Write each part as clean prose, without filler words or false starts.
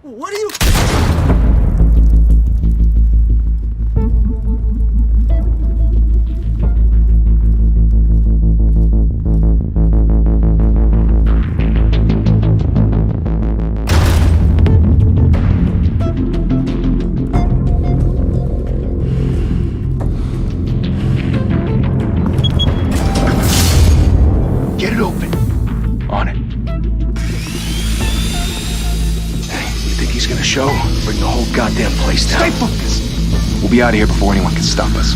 What are you... Get it open. On it. You think he's gonna show? Bring the whole goddamn place down. Stay focused. We'll be out of here before anyone can stop us.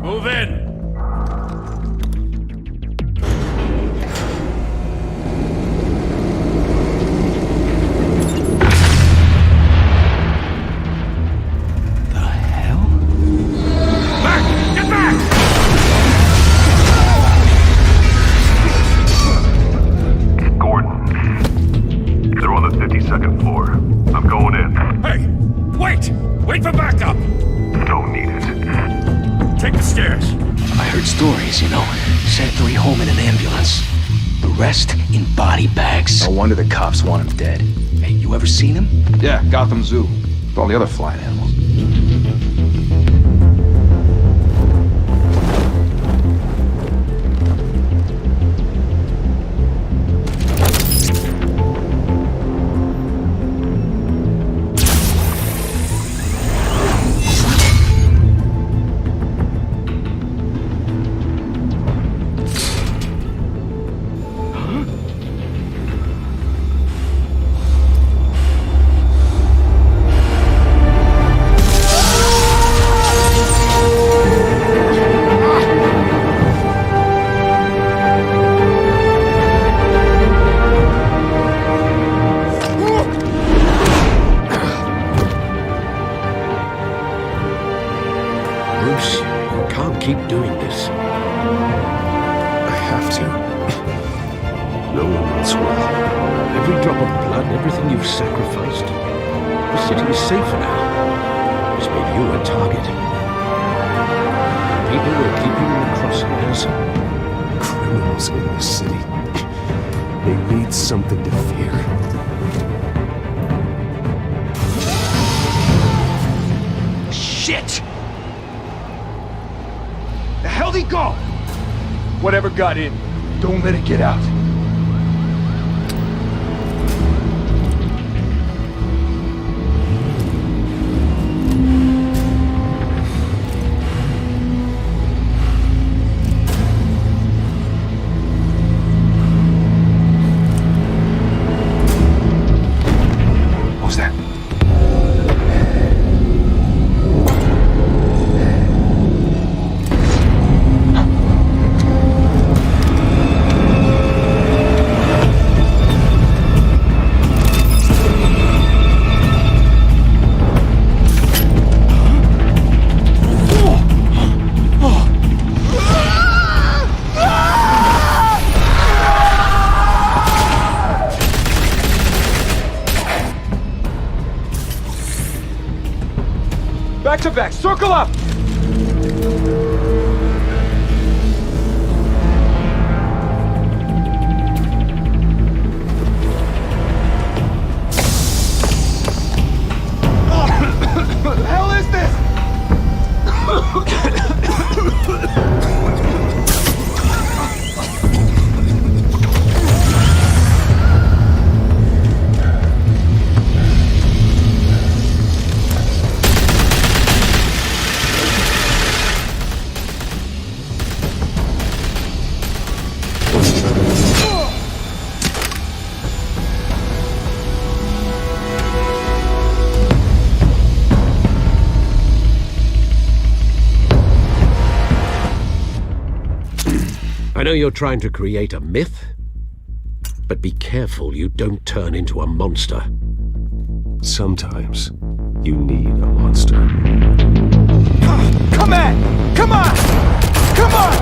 Move in! The hell? Back! Get back! Gordon. They're on the 52nd floor. I'm going in. Hey! Wait! Wait for backup! Don't need it. Take the stairs. I heard stories, you know. Sent 3 home in an ambulance. The rest in body bags. No wonder the cops want him dead. Hey, you ever seen him? Yeah, Gotham Zoo. With all the other flying animals. Bruce, you can't keep doing this. I have to. No one else will. Every drop of blood, everything you've sacrificed. The city is safe now. It's made you a target. People will keep you in the crosshairs. Criminals in this city. They need something to fear. Shit! The hell'd he go? Whatever got in, don't let it get out. What was that? Back to back, circle up! What the hell is this? I know you're trying to create a myth, but be careful you don't turn into a monster. Sometimes you need a monster. Come on! Come on! Come on!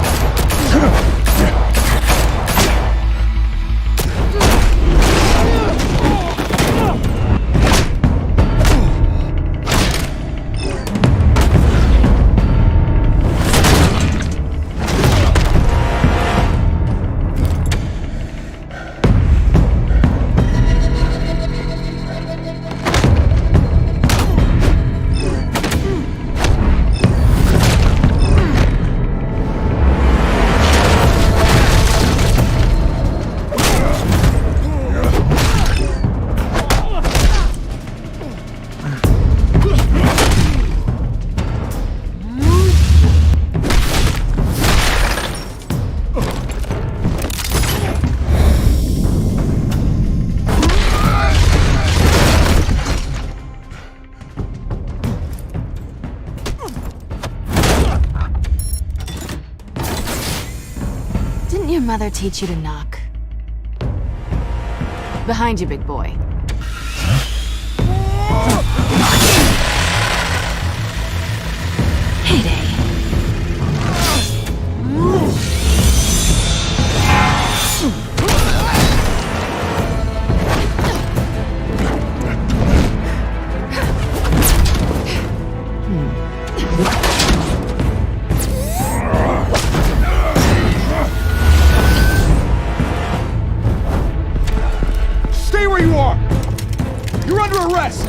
your mother teach you to knock? Behind you, big boy. Heyday. Stay where you are! You're under arrest!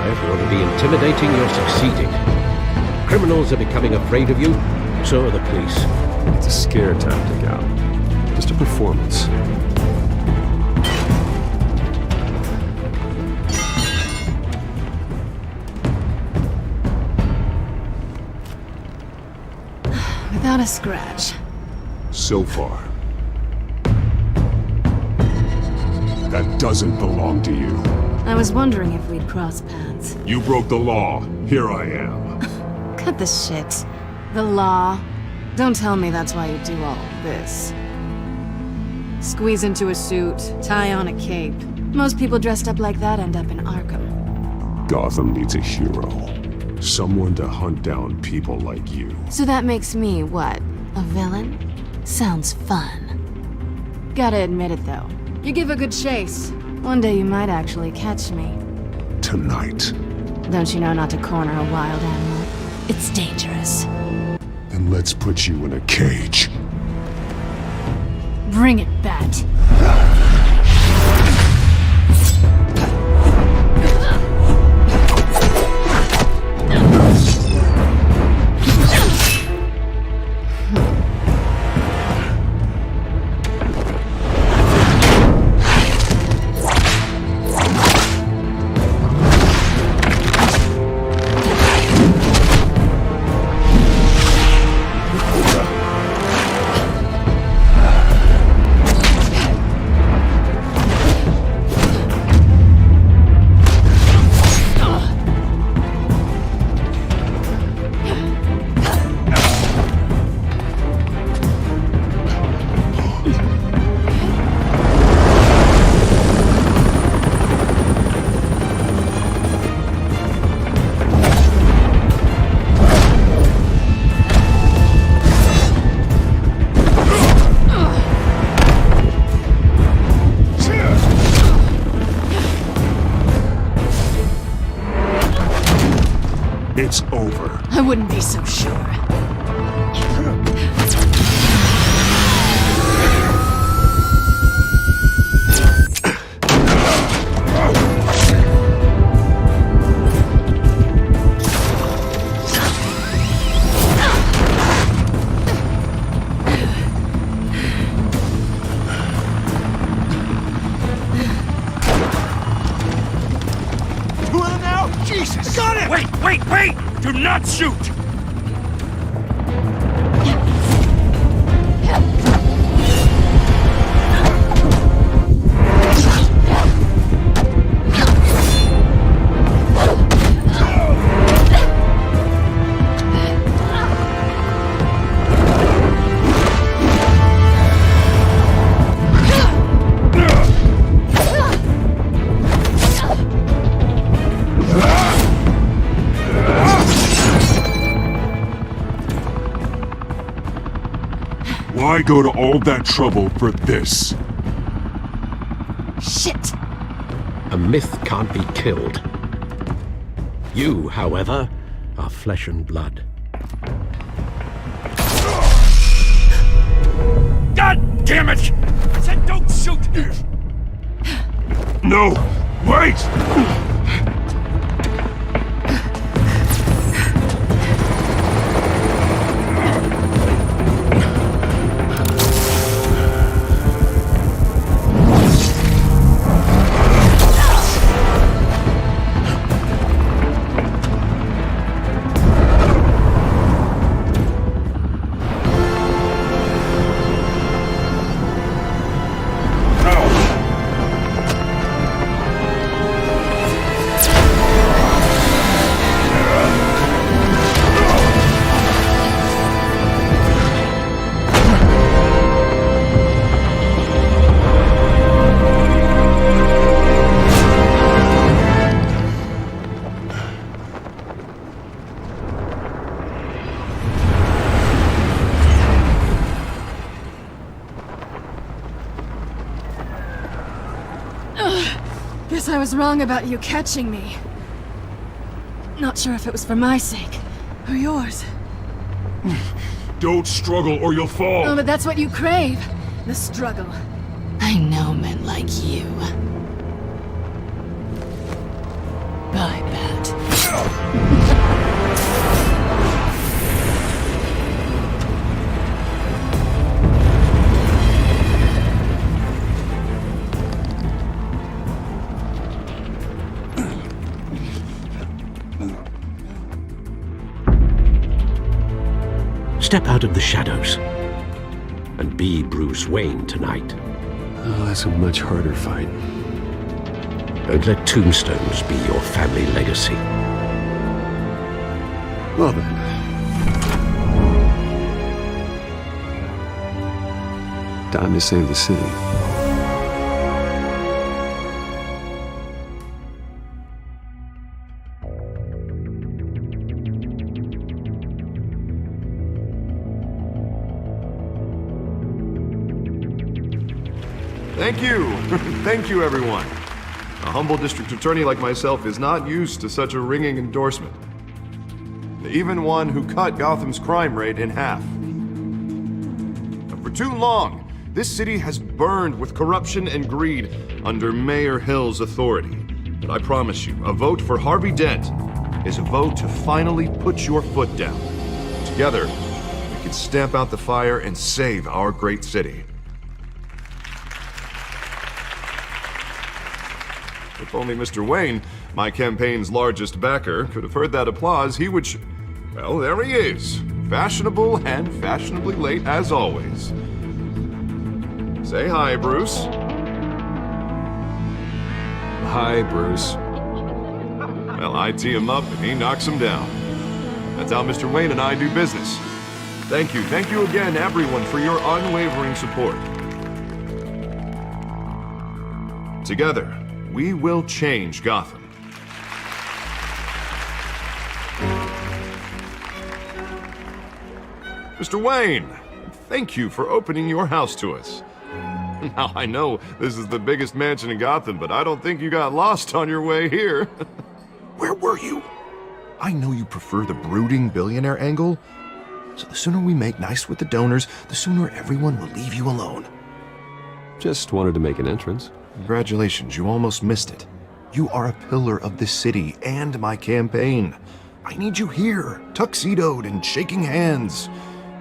If you want to be intimidating, you're succeeding. Criminals are becoming afraid of you, so are the police. It's a scare tactic, Al. Just a performance. Without a scratch. So far. That doesn't belong to you. I was wondering if we'd cross paths. You broke the law. Here I am. Cut the shit. The law. Don't tell me that's why you do all this. Squeeze into a suit, tie on a cape. Most people dressed up like that end up in Arkham. Gotham needs a hero. Someone to hunt down people like you. So that makes me, what, a villain? Sounds fun. Gotta admit it, though. You give a good chase. One day you might actually catch me. Tonight. Don't you know not to corner a wild animal? It's dangerous. Then let's put you in a cage. Bring it, Bat. It's over. I wouldn't be so sure. Jesus! Got it! Wait! Do not shoot! Why go to all that trouble for this? Shit! A myth can't be killed. You, however, are flesh and blood. God damn it! I said don't shoot! No! Wait! Guess I was wrong about you catching me. Not sure if it was for my sake, or yours. Don't struggle or you'll fall. Oh, but that's what you crave. The struggle. I know men like you. Bye, Pat. Step out of the shadows and be Bruce Wayne tonight. Oh, that's a much harder fight. Don't let tombstones be your family legacy. Well then. Time to save the city. Thank you. Thank you, everyone. A humble district attorney like myself is not used to such a ringing endorsement. Even one who cut Gotham's crime rate in half. For too long, this city has burned with corruption and greed under Mayor Hill's authority. But I promise you, a vote for Harvey Dent is a vote to finally put your foot down. Together, we can stamp out the fire and save our great city. If only Mr. Wayne, my campaign's largest backer, could have heard that applause, he would well, there he is. Fashionable and fashionably late as always. Say hi, Bruce. Hi, Bruce. Well, I tee him up and he knocks him down. That's how Mr. Wayne and I do business. Thank you again, everyone, for your unwavering support. Together, we will change Gotham. Mr. Wayne, thank you for opening your house to us. Now, I know this is the biggest mansion in Gotham, but I don't think you got lost on your way here. Where were you? I know you prefer the brooding billionaire angle, so the sooner we make nice with the donors, the sooner everyone will leave you alone. Just wanted to make an entrance. Congratulations, you almost missed it. You are a pillar of this city and my campaign. I need you here, tuxedoed and shaking hands.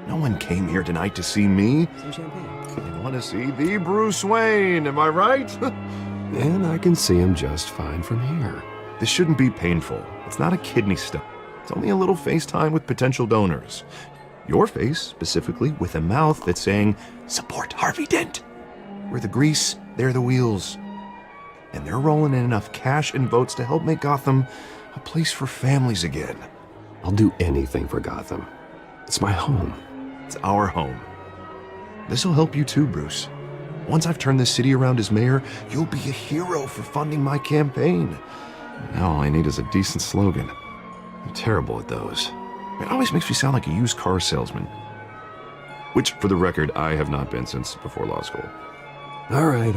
No one came here tonight to see me. Some champagne. They want to see the Bruce Wayne, am I right? And I can see him just fine from here. This shouldn't be painful. It's not a kidney stone. It's only a little FaceTime with potential donors. Your face, specifically, with a mouth that's saying, support Harvey Dent. We're the grease, they're the wheels. And they're rolling in enough cash and votes to help make Gotham a place for families again. I'll do anything for Gotham. It's my home. It's our home. This'll help you too, Bruce. Once I've turned this city around as mayor, you'll be a hero for funding my campaign. Now all I need is a decent slogan. I'm terrible at those. It always makes me sound like a used car salesman. Which, for the record, I have not been since before law school. All right.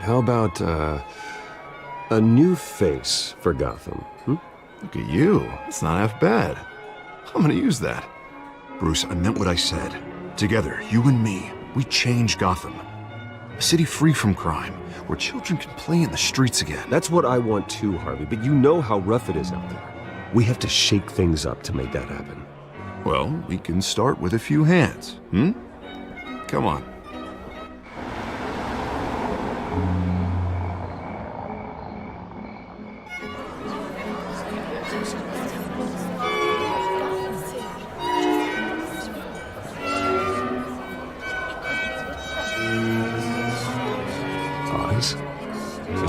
How about, a new face for Gotham? Look at you. It's not half bad. I'm gonna use that. Bruce, I meant what I said. Together, you and me, we change Gotham. A city free from crime, where children can play in the streets again. That's what I want too, Harvey, but you know how rough it is out there. We have to shake things up to make that happen. Well, we can start with a few hands, Come on.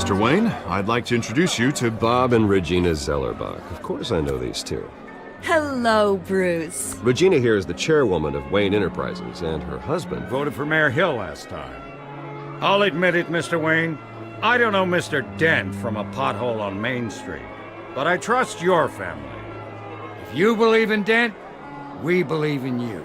Mr. Wayne, I'd like to introduce you to Bob and Regina Zellerbach. Of course I know these two. Hello, Bruce. Regina here is the chairwoman of Wayne Enterprises, and her husband Voted for Mayor Hill last time. I'll admit it, Mr. Wayne. I don't know Mr. Dent from a pothole on Main Street, but I trust your family. If you believe in Dent, we believe in you.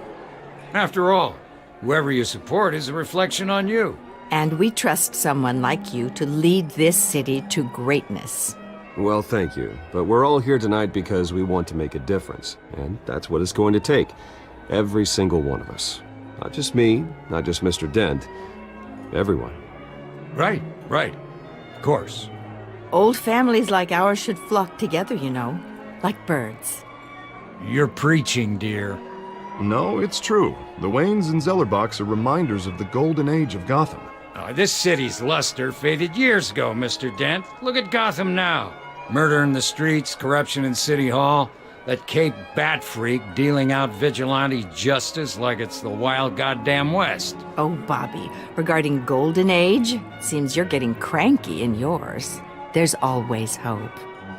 After all, whoever you support is a reflection on you. And we trust someone like you to lead this city to greatness. Well, thank you. But we're all here tonight because we want to make a difference. And that's what it's going to take. Every single one of us. Not just me, not just Mr. Dent. Everyone. Right, right. Of course. Old families like ours should flock together, you know, like birds. You're preaching, dear. No, it's true. The Waynes and Zellerbachs are reminders of the golden age of Gotham. This city's luster faded years ago, Mr. Dent. Look at Gotham now. Murder in the streets, corruption in City Hall, that Cape Bat freak dealing out vigilante justice like it's the wild goddamn West. Oh, Bobby, regarding Golden Age, seems you're getting cranky in yours. There's always hope.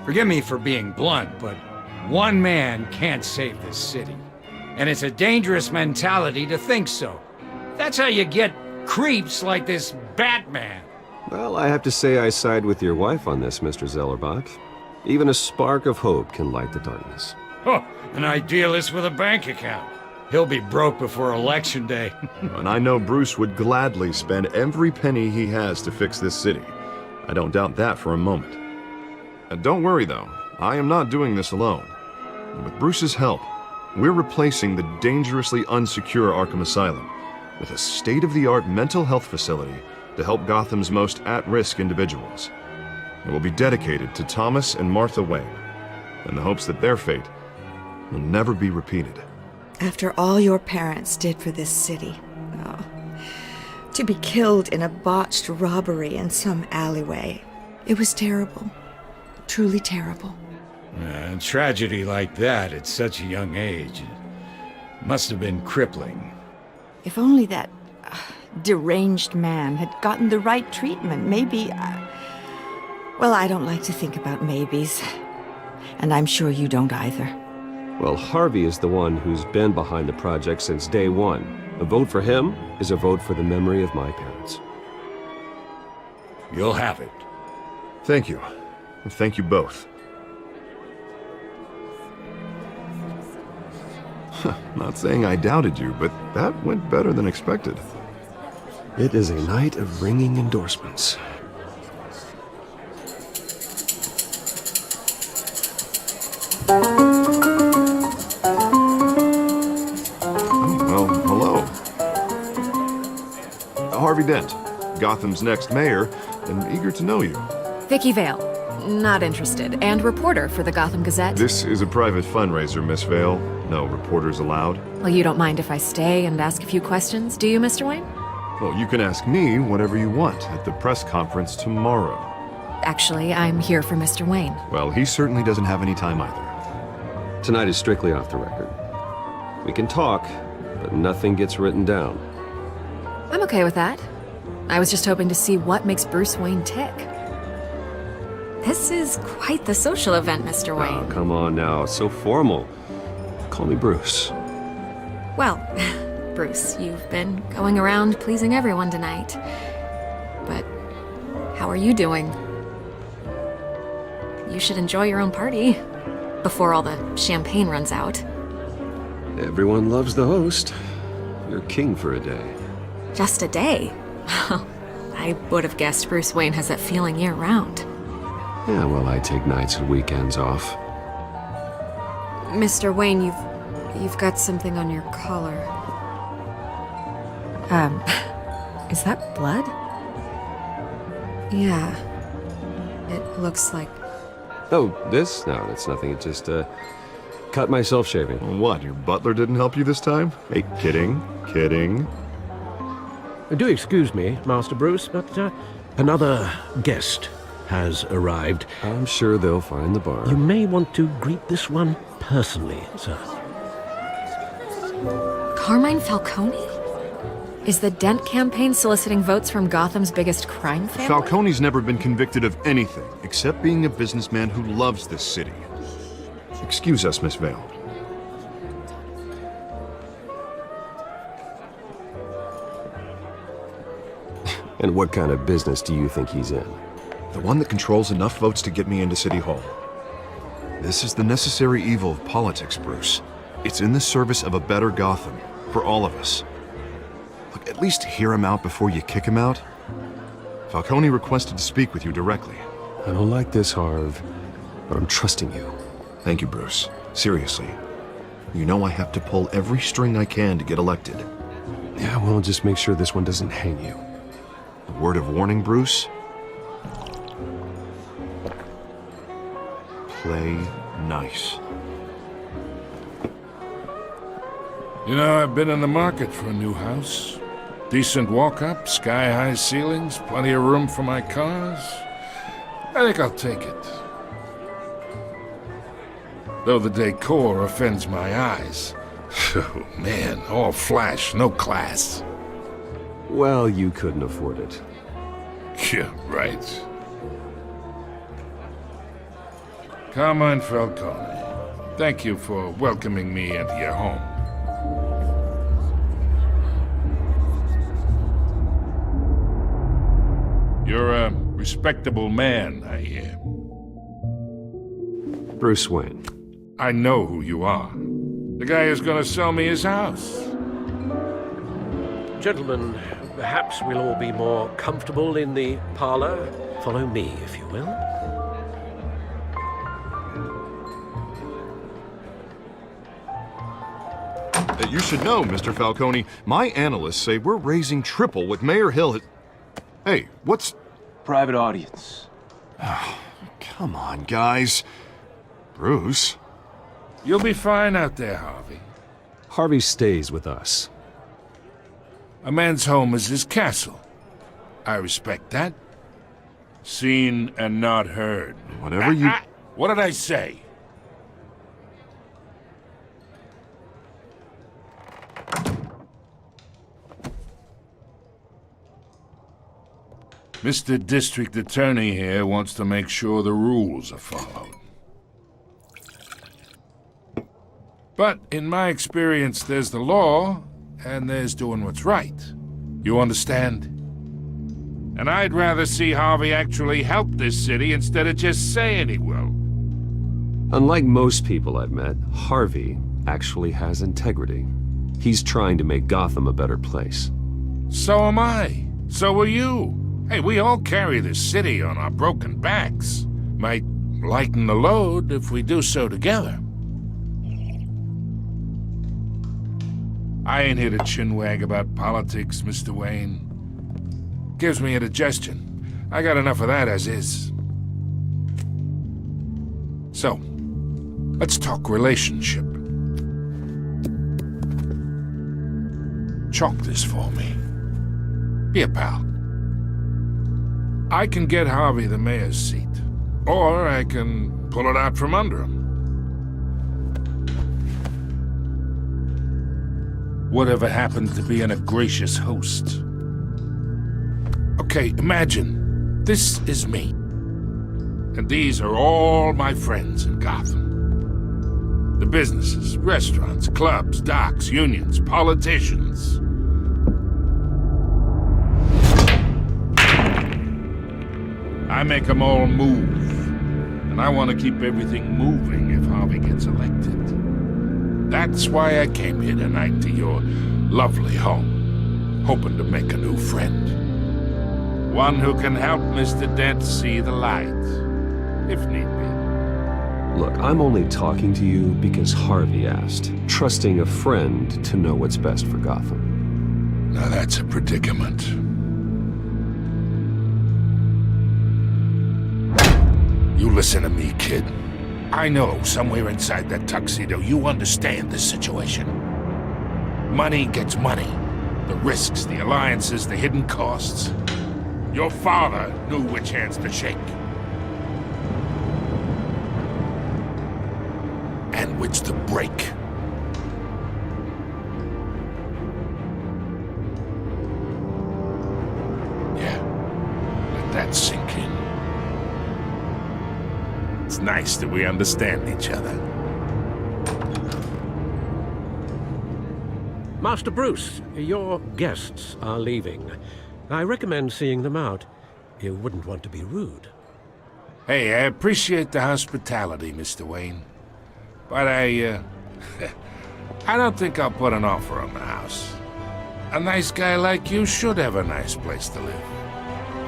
Forgive me for being blunt, but one man can't save this city. And it's a dangerous mentality to think so. That's how you get creeps like this Batman. Well, I have to say I side with your wife on this, Mr. Zellerbach. Even a spark of hope can light the darkness. Oh, an idealist with a bank account. He'll be broke before Election Day. And I know Bruce would gladly spend every penny he has to fix this city. I don't doubt that for a moment. And don't worry, though. I am not doing this alone. With Bruce's help, we're replacing the dangerously unsecure Arkham Asylum with a state-of-the-art mental health facility to help Gotham's most at-risk individuals. It will be dedicated to Thomas and Martha Wayne, in the hopes that their fate will never be repeated. After all your parents did for this city, to be killed in a botched robbery in some alleyway, it was terrible. Truly terrible. A tragedy like that at such a young age must have been crippling. If only that deranged man had gotten the right treatment, maybe... Well, I don't like to think about maybes. And I'm sure you don't either. Well, Harvey is the one who's been behind the project since day one. A vote for him is a vote for the memory of my parents. You'll have it. Thank you. Thank you both. Not saying I doubted you, but that went better than expected. It is a night of ringing endorsements. Well, hello. Harvey Dent, Gotham's next mayor, and eager to know you. Vicky Vale. Not interested. And reporter for the Gotham Gazette. This is a private fundraiser, Miss Vale. No reporters allowed. Well, you don't mind if I stay and ask a few questions, do you, Mr. Wayne? Well, you can ask me whatever you want at the press conference tomorrow. Actually, I'm here for Mr. Wayne. Well, he certainly doesn't have any time either. Tonight is strictly off the record. We can talk, but nothing gets written down. I'm okay with that. I was just hoping to see what makes Bruce Wayne tick. This is quite the social event, Mr. Wayne. Oh, come on now. It's so formal. Call me Bruce. Well, Bruce, you've been going around pleasing everyone tonight. But how are you doing? You should enjoy your own party before all the champagne runs out. Everyone loves the host. You're king for a day. Just a day? I would have guessed Bruce Wayne has that feeling year-round. Yeah, well, I take nights and weekends off. Mr. Wayne, you've got something on your collar. Is that blood? Yeah. It looks like... Oh, this? No, that's nothing. It just, cut myself shaving. What, your butler didn't help you this time? Hey, kidding, kidding. Do excuse me, Master Bruce, but another guest has arrived. I'm sure they'll find the bar. You may want to greet this one personally, sir. Carmine Falcone? Is the Dent campaign soliciting votes from Gotham's biggest crime family? Falcone's never been convicted of anything except being a businessman who loves this city. Excuse us, Miss Vale. And what kind of business do you think he's in? The one that controls enough votes to get me into City Hall. This is the necessary evil of politics, Bruce. It's in the service of a better Gotham, for all of us. Look, at least hear him out before you kick him out. Falcone requested to speak with you directly. I don't like this, Harv, but I'm trusting you. Thank you, Bruce. Seriously. You know I have to pull every string I can to get elected. Yeah, well, just make sure this one doesn't hang you. A word of warning, Bruce? Play nice. You know, I've been in the market for a new house. Decent walk-up, sky-high ceilings, plenty of room for my cars. I think I'll take it. Though the decor offends my eyes. Oh, man, all flash, no class. Well, you couldn't afford it. Yeah, right. Carmine Falcone, thank you for welcoming me into your home. You're a respectable man, I hear. Bruce Wayne. I know who you are. The guy who's gonna sell me his house. Gentlemen, perhaps we'll all be more comfortable in the parlor. Follow me, if you will. You should know, Mr. Falcone, my analysts say we're raising triple what Mayor Hill had... Hey, what's... Private audience. Come on, guys. Bruce? You'll be fine out there, Harvey. Harvey stays with us. A man's home is his castle. I respect that. Seen and not heard. Whatever you... What did I say? Mr. District Attorney here wants to make sure the rules are followed. But in my experience, there's the law, and there's doing what's right. You understand? And I'd rather see Harvey actually help this city instead of just saying he will. Unlike most people I've met, Harvey actually has integrity. He's trying to make Gotham a better place. So am I. So are you. Hey, we all carry this city on our broken backs. Might lighten the load if we do so together. I ain't here to chinwag about politics, Mr. Wayne. Gives me indigestion. I got enough of that as is. So, let's talk relationship. Chalk this for me. Be a pal. I can get Harvey the mayor's seat, or I can pull it out from under him. Whatever happened to being a gracious host? Okay, imagine, this is me. And these are all my friends in Gotham. The businesses, restaurants, clubs, docks, unions, politicians. I make them all move. And I want to keep everything moving if Harvey gets elected. That's why I came here tonight to your lovely home, hoping to make a new friend. One who can help Mr. Dent see the light, if need be. Look, I'm only talking to you because Harvey asked, trusting a friend to know what's best for Gotham. Now that's a predicament. You listen to me, kid. I know somewhere inside that tuxedo you understand this situation. Money gets money. The risks, the alliances, the hidden costs. Your father knew which hands to shake. And which to break. Yeah, let that sink in. It's nice that we understand each other. Master Bruce, your guests are leaving. I recommend seeing them out. You wouldn't want to be rude. Hey, I appreciate the hospitality, Mr. Wayne. But I don't think I'll put an offer on the house. A nice guy like you should have a nice place to live.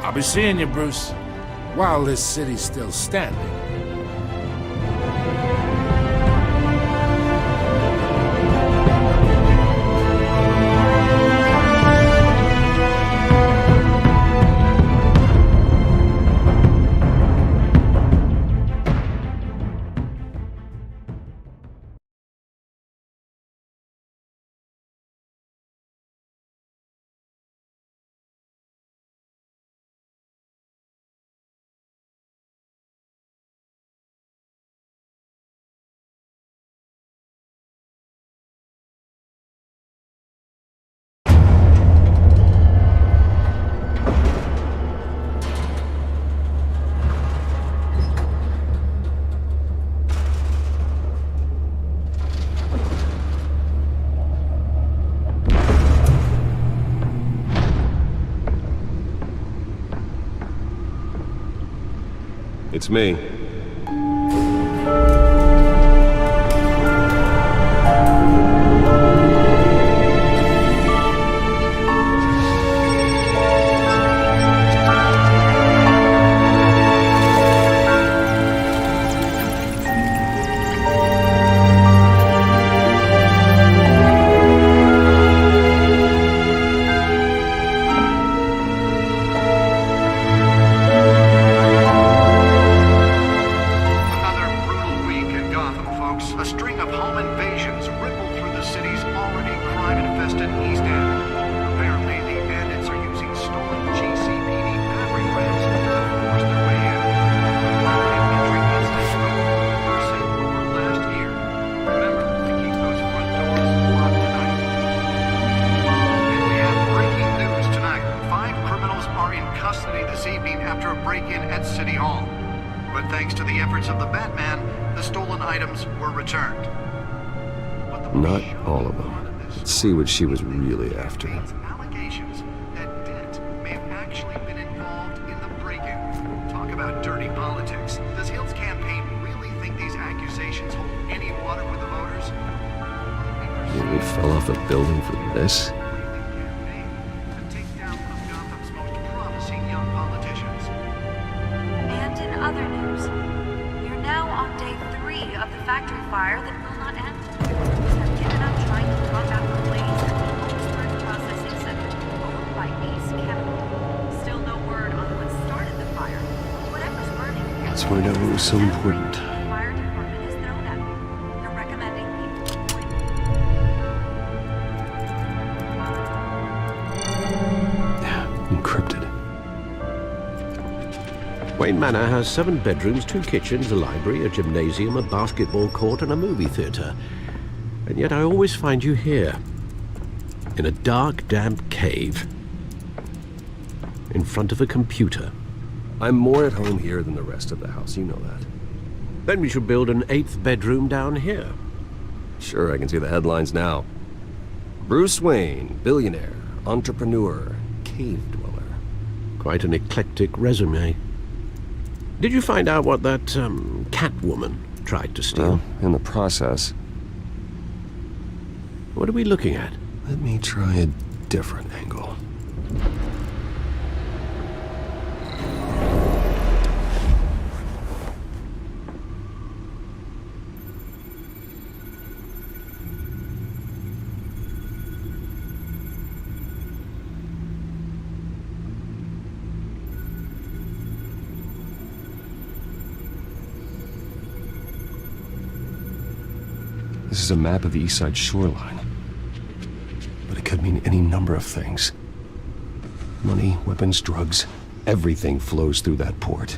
I'll be seeing you, Bruce, while this city's still standing. It's me. Not all of them. Let's see what she was really after. Allegations that Dent may have actually been involved in the break-in. Talk about dirty politics. Does Hill's campaign really think these accusations hold any water with the voters? Nearly fell off a building for this? And in other news, you're now on day 3 of the factory fire that will not end. Have given up trying to put out the blaze at the Oxford Processing Center, owned by Ace Chemical. Still no word on what started the fire. Whatever's burning. Let's find out what was so important. The fire department has thrown at me. They're recommending people avoid Encrypted. Wayne Manor has 7 bedrooms, 2 kitchens, a library, a gymnasium, a basketball court, and a movie theater. And yet I always find you here, in a dark, damp cave, in front of a computer. I'm more at home here than the rest of the house, you know that. Then we should build an 8th bedroom down here. Sure, I can see the headlines now. Bruce Wayne, billionaire, entrepreneur, cave dweller. Quite an eclectic resume. Did you find out what that, Catwoman tried to steal? Well, in the process. What are we looking at? Let me try a different angle. This is a map of the East Side shoreline. But it could mean any number of things. Money, weapons, drugs, everything flows through that port.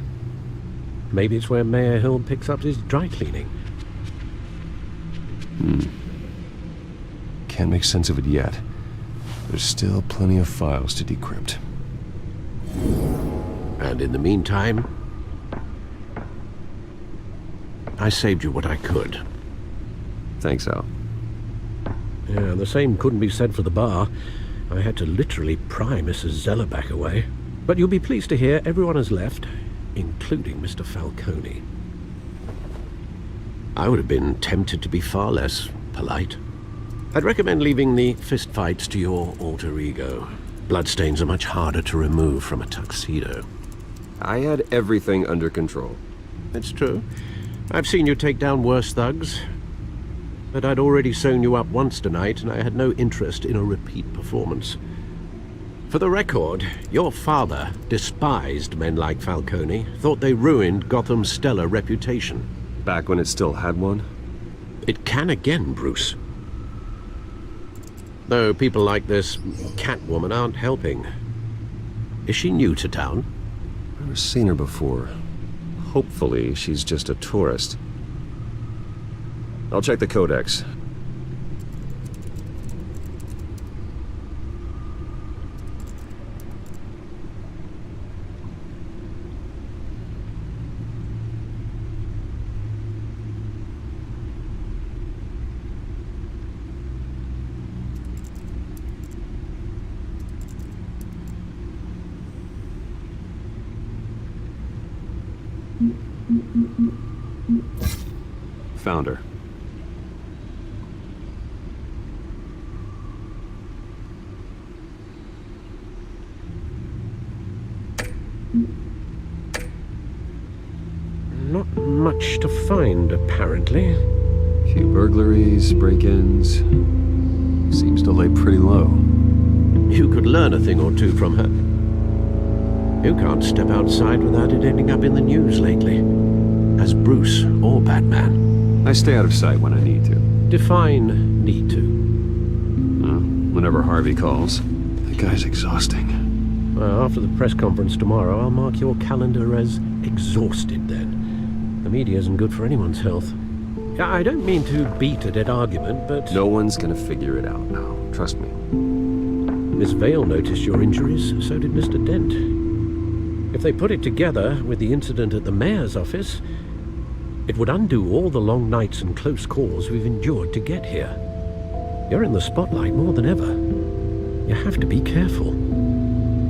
Maybe it's where Mayor Hill picks up his dry cleaning. Can't make sense of it yet. There's still plenty of files to decrypt. And in the meantime, I saved you what I could. Thanks, Al. Yeah, the same couldn't be said for the bar. I had to literally pry Mrs. Zellerback away. But you'll be pleased to hear everyone has left, including Mr. Falcone. I would have been tempted to be far less polite. I'd recommend leaving the fistfights to your alter ego. Bloodstains are much harder to remove from a tuxedo. I had everything under control. It's true. I've seen you take down worse thugs. But I'd already sewn you up once tonight, and I had no interest in a repeat performance. For the record, your father despised men like Falcone, thought they ruined Gotham's stellar reputation. Back when it still had one? It can again, Bruce. Though people like this Catwoman aren't helping. Is she new to town? I've never seen her before. Hopefully, she's just a tourist. I'll check the codex. Found her. Not much to find, apparently. Few burglaries, break-ins. Seems to lay pretty low. You could learn a thing or two from her. You can't step outside without it ending up in the news lately. As Bruce or Batman. I stay out of sight when I need to. Define need to. Whenever Harvey calls. That guy's exhausting. Well, after the press conference tomorrow, I'll mark your calendar as exhausted then. The media isn't good for anyone's health. I don't mean to beat a dead argument, but... No one's gonna figure it out now. Trust me. Miss Vale noticed your injuries, so did Mr. Dent. If they put it together with the incident at the mayor's office, it would undo all the long nights and close calls we've endured to get here. You're in the spotlight more than ever. You have to be careful.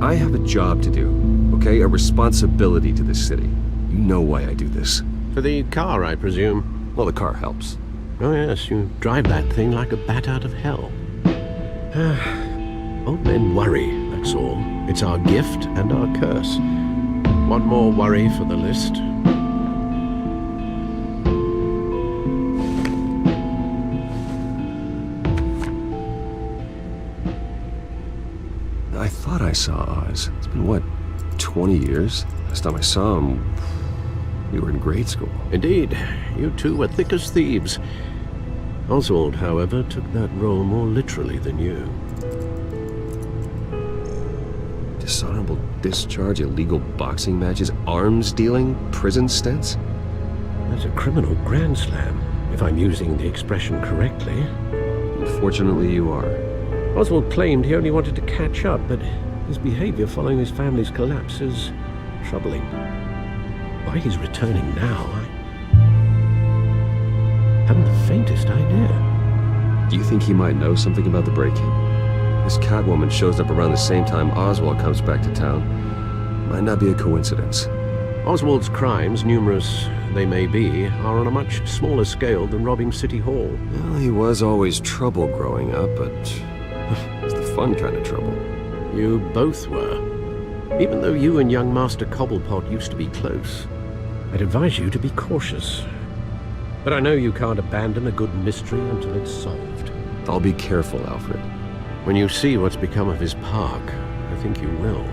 I have a job to do, okay? A responsibility to this city. You know why I do this. For the car, I presume. Well, the car helps. Oh yes, you drive that thing like a bat out of hell. Old men worry, that's all. It's our gift and our curse. One more worry for the list. I thought I saw Oz. It's been, what, 20 years? Last time I saw him, we were in grade school. Indeed, you two were thick as thieves. Oswald, however, took that role more literally than you. Dishonorable discharge, illegal boxing matches, arms dealing, prison stints? That's a criminal grand slam, if I'm using the expression correctly. Unfortunately, you are. Oswald claimed he only wanted to catch up, but his behavior following his family's collapse is troubling. Why he's returning now, I haven't the faintest idea. Do you think he might know something about the break-in? This Catwoman shows up around the same time Oswald comes back to town. Might not be a coincidence. Oswald's crimes, numerous they may be, are on a much smaller scale than robbing City Hall. Well, he was always trouble growing up, but it's the fun kind of trouble. You both were. Even though you and young Master Cobblepot used to be close, I'd advise you to be cautious. But I know you can't abandon a good mystery until it's solved. I'll be careful, Alfred. When you see what's become of his park, I think you will.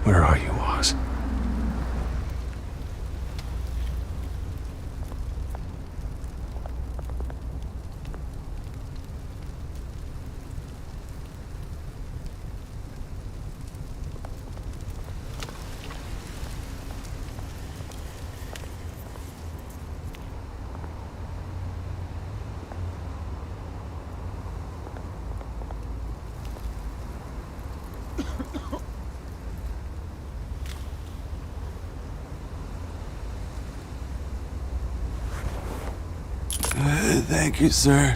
Where are you, Oz? Thank you, sir.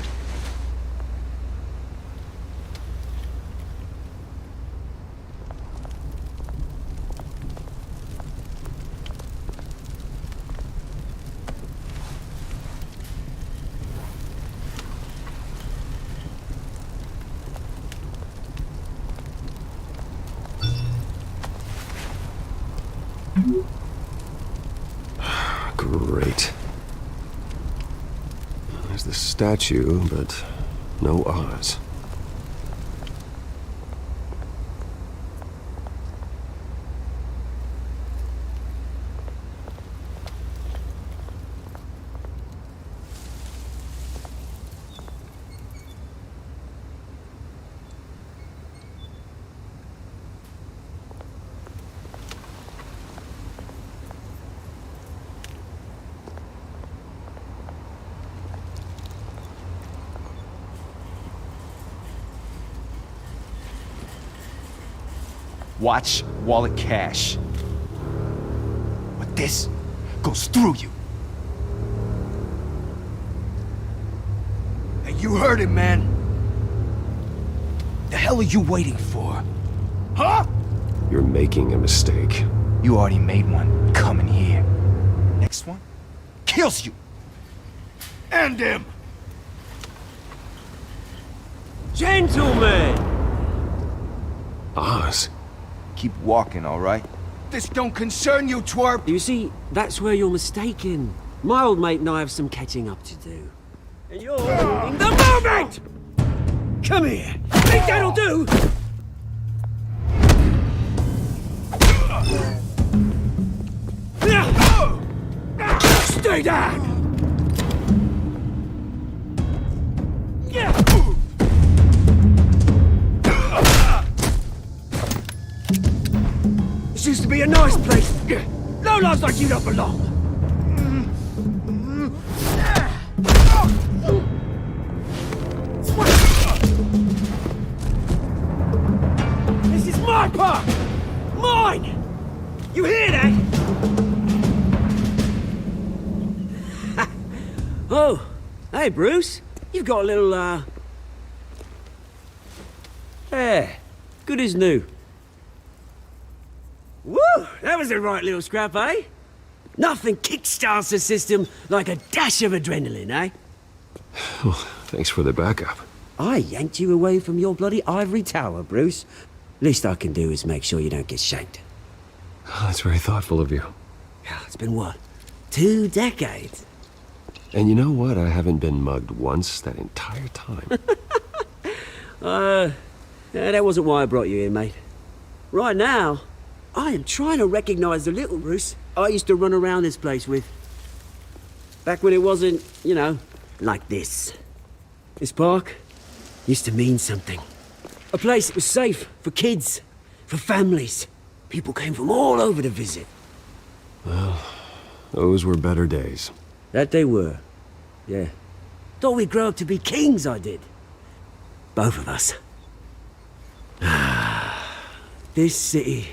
Great. There's the statue, but no Oz. Watch wallet cash. But this goes through you. Hey, you heard it, man. The hell are you waiting for? Huh? You're making a mistake. You already made one. Coming here. Next one kills you. End him. Gentlemen! Oz? Keep walking, all right? This don't concern you, twerp! You see, that's where you're mistaken. My old mate and I have some catching up to do. And you're in the moment! Come here! Think that'll do? Stay down! This used to be a nice place. No lives like you don't belong. This is my park! Mine! You hear that? Oh, hey Bruce. You've got a little, yeah, good as new. Woo! That was a right little scrap, eh? Nothing kickstarts the system like a dash of adrenaline, eh? Well, thanks for the backup. I yanked you away from your bloody ivory tower, Bruce. Least I can do is make sure you don't get shanked. Oh, that's very thoughtful of you. Yeah, it's been what? 2 decades? And you know what? I haven't been mugged once that entire time. Yeah, that wasn't why I brought you here, mate. Right now, I am trying to recognize the little Bruce I used to run around this place with. Back when it wasn't, you know, like this. This park used to mean something. A place that was safe for kids, for families. People came from all over to visit. Well, those were better days. That they were, yeah. Thought we'd grow up to be kings, I did. Both of us. This city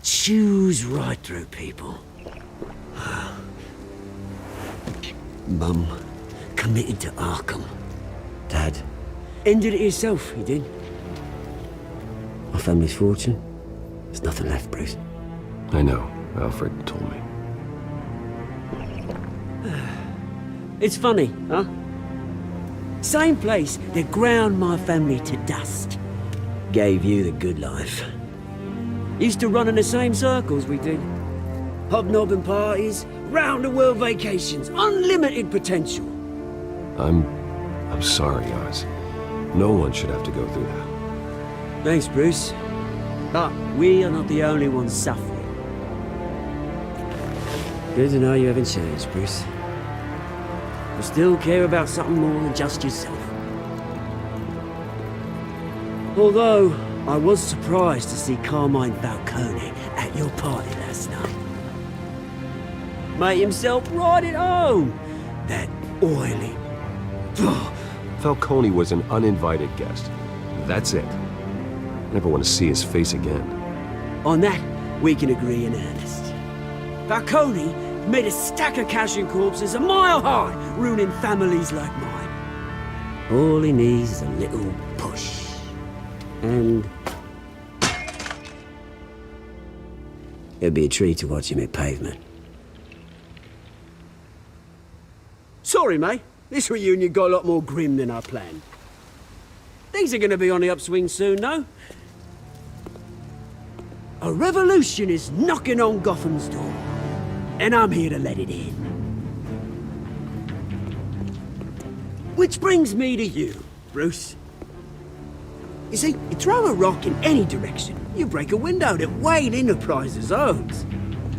chews right through people. Mum committed to Arkham. Dad ended it himself, he did. My family's fortune, there's nothing left, Bruce. I know. Alfred told me. It's funny, huh? Same place that ground my family to dust. Gave you the good life. Used to run in the same circles we did. Hobnobbing parties, round-the-world vacations, unlimited potential. I'm sorry, Oz. No one should have to go through that. Thanks, Bruce. But we are not the only ones suffering. Good to know you haven't changed, Bruce. You still care about something more than just yourself. Although, I was surprised to see Carmine Falcone at your party last night. Made himself right at home. That oily... Falcone was an uninvited guest. That's it. Never want to see his face again. On that, we can agree in earnest. Falcone made a stack of cash and corpses a mile high, ruining families like mine. All he needs is a little push. And... it'd be a treat to watch him hit pavement. Sorry, mate. This reunion got a lot more grim than I planned. Things are gonna be on the upswing soon, though. A revolution is knocking on Gotham's door. And I'm here to let it in. Which brings me to you, Bruce. You see, you throw a rock in any direction, you break a window that Wayne Enterprises owns.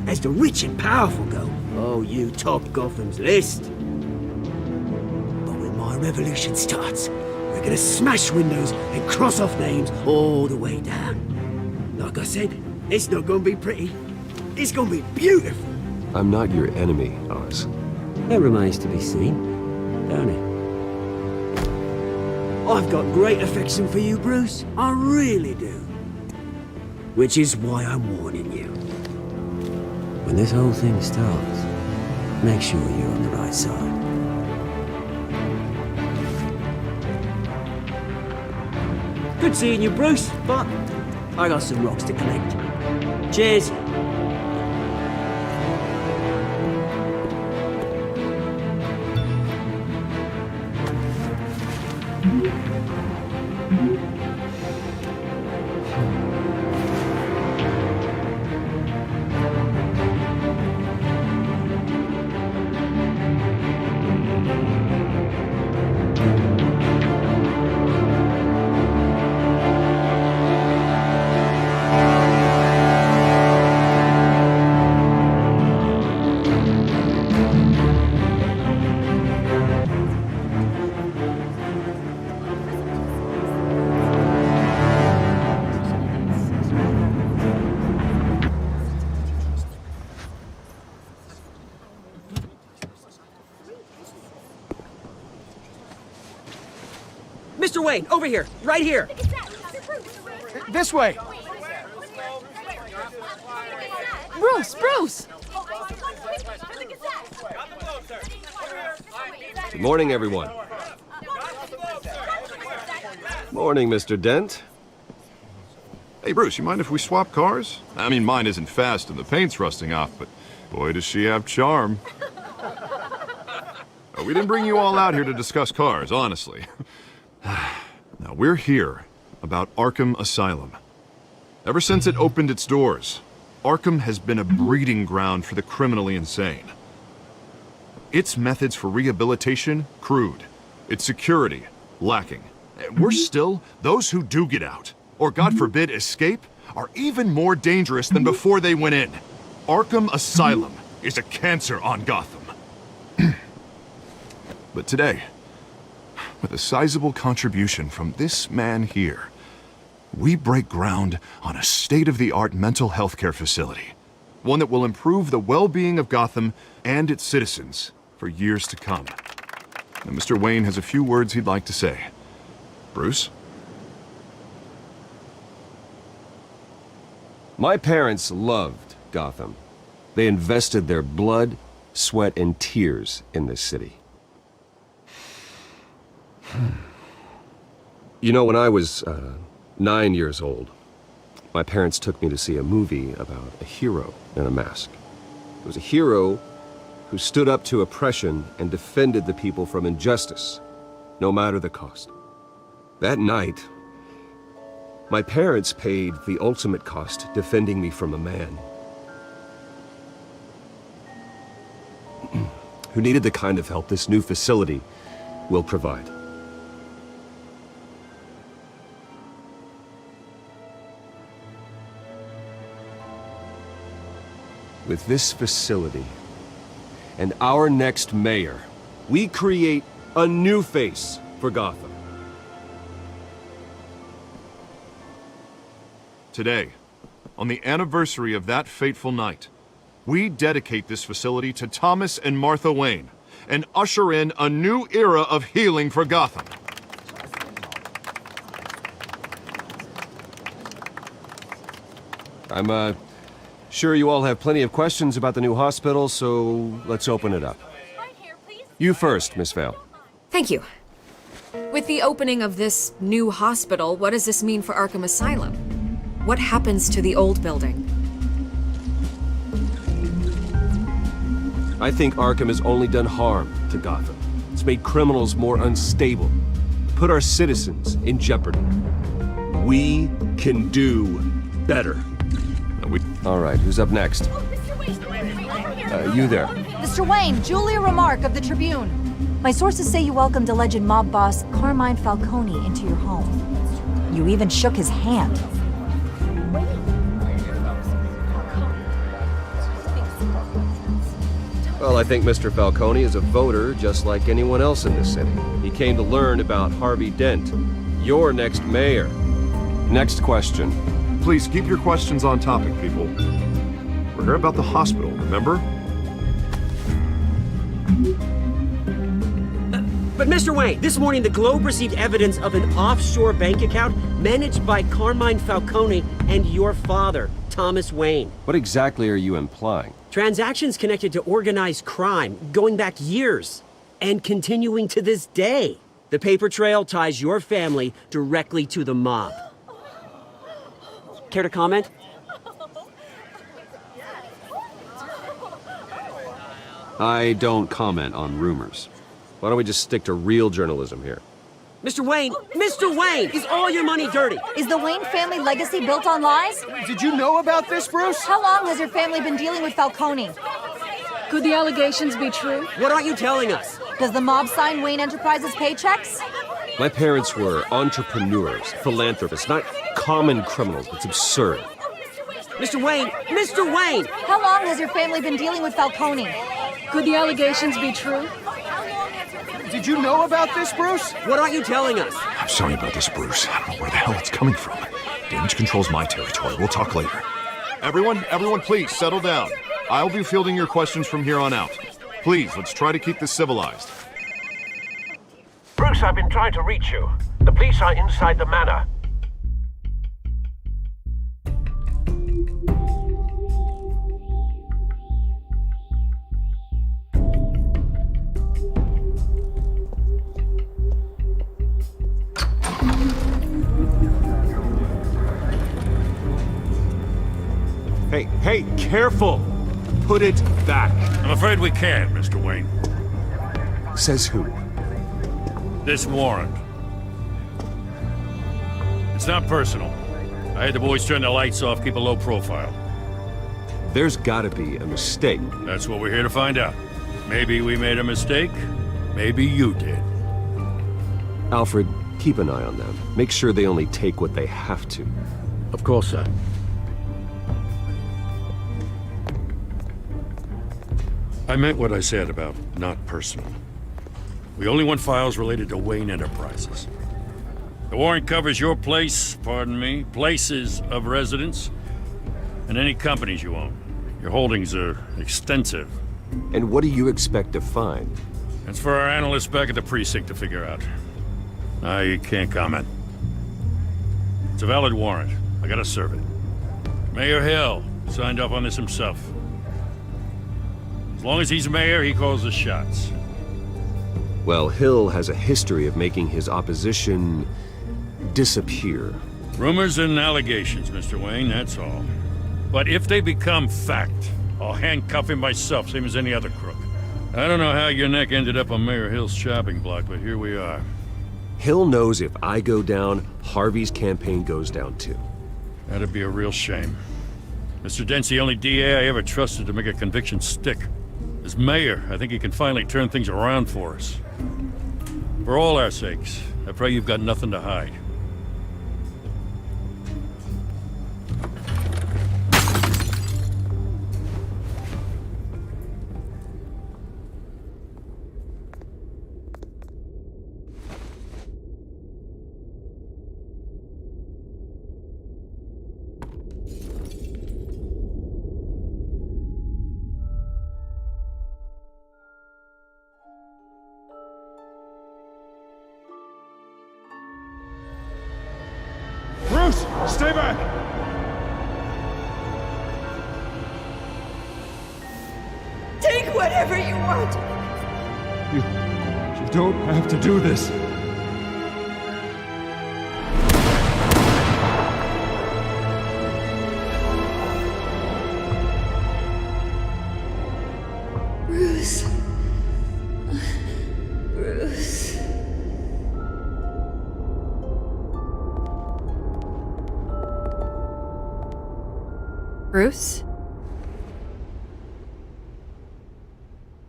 As the rich and powerful go, oh, you top Gotham's list. But when my revolution starts, we're gonna smash windows and cross off names all the way down. Like I said, it's not gonna be pretty. It's gonna be beautiful. I'm not your enemy, Oz. That remains to be seen, don't it? I've got great affection for you, Bruce. I really do. Which is why I'm warning you. When this whole thing starts, make sure you're on the right side. Good seeing you, Bruce, but I got some rocks to collect. Cheers. Mr. Wayne, over here, right here. This way! Bruce! Good morning, everyone. Morning, Mr. Dent. Hey, Bruce, you mind if we swap cars? I mean, mine isn't fast and the paint's rusting off, but boy, does she have charm. We didn't bring you all out here to discuss cars, honestly. Now, we're here about Arkham Asylum. Ever since it opened its doors, Arkham has been a breeding ground for the criminally insane. Its methods for rehabilitation, crude. Its security, lacking. And worse still, those who do get out, or God forbid escape, are even more dangerous than before they went in. Arkham Asylum is a cancer on Gotham. But today, with a sizable contribution from this man here, we break ground on a state-of-the-art mental health care facility. One that will improve the well-being of Gotham and its citizens for years to come. Now, Mr. Wayne has a few words he'd like to say. Bruce? My parents loved Gotham. They invested their blood, sweat, and tears in this city. You know, when I was 9 years old, my parents took me to see a movie about a hero in a mask. It was a hero who stood up to oppression and defended the people from injustice, no matter the cost. That night, my parents paid the ultimate cost defending me from a man who needed the kind of help this new facility will provide. With this facility and our next mayor, we create a new face for Gotham. Today, on the anniversary of that fateful night, we dedicate this facility to Thomas and Martha Wayne and usher in a new era of healing for Gotham. I'm sure you all have plenty of questions about the new hospital, so let's open it up. You first, Miss Vale. Thank you. With the opening of this new hospital, what does this mean for Arkham Asylum? What happens to the old building? I think Arkham has only done harm to Gotham. It's made criminals more unstable, put our citizens in jeopardy. We can do better. All right, who's up next? You there. Mr. Wayne, Julia Remark of the Tribune. My sources say you welcomed alleged mob boss Carmine Falcone into your home. You even shook his hand. Well, I think Mr. Falcone is a voter just like anyone else in this city. He came to learn about Harvey Dent, your next mayor. Next question. Please keep your questions on topic, people. We're here about the hospital, remember? But Mr. Wayne, this morning the Globe received evidence of an offshore bank account managed by Carmine Falcone and your father, Thomas Wayne. What exactly are you implying? Transactions connected to organized crime, going back years, and continuing to this day. The paper trail ties your family directly to the mob. Care to comment? I don't comment on rumors. Why don't we just stick to real journalism here? Mr. Wayne, is all your money dirty? Is the Wayne family legacy built on lies? Did you know about this, Bruce? How long has your family been dealing with Falcone? Could the allegations be true? What aren't you telling us? Does the mob sign Wayne Enterprises paychecks? My parents were entrepreneurs, philanthropists, not common criminals. It's absurd. Mr. Wayne! How long has your family been dealing with Falcone? Could the allegations be true? Did you know about this, Bruce? What aren't you telling us? I'm sorry about this, Bruce. I don't know where the hell it's coming from. Damage control's my territory. We'll talk later. Everyone, please settle down. I'll be fielding your questions from here on out. Please, let's try to keep this civilized. Bruce, I've been trying to reach you. The police are inside the manor. Hey, careful! Put it back. I'm afraid we can't, Mr. Wayne. Says who? This warrant. It's not personal. I had the boys turn the lights off, keep a low profile. There's gotta be a mistake. That's what we're here to find out. Maybe we made a mistake. Maybe you did. Alfred, keep an eye on them. Make sure they only take what they have to. Of course, sir. I meant what I said about not personal. We only want files related to Wayne Enterprises. The warrant covers your place, pardon me, places of residence, and any companies you own. Your holdings are extensive. And what do you expect to find? That's for our analysts back at the precinct to figure out. I can't comment. It's a valid warrant. I gotta serve it. Mayor Hill signed off on this himself. As long as he's mayor, he calls the shots. Well, Hill has a history of making his opposition disappear. Rumors and allegations, Mr. Wayne, that's all. But if they become fact, I'll handcuff him myself, same as any other crook. I don't know how your neck ended up on Mayor Hill's chopping block, but here we are. Hill knows if I go down, Harvey's campaign goes down too. That'd be a real shame. Mr. Dent's the only DA I ever trusted to make a conviction stick. As mayor, I think he can finally turn things around for us. For all our sakes, I pray you've got nothing to hide. Bruce, stay back! Take whatever you want. You don't have to do this. Bruce?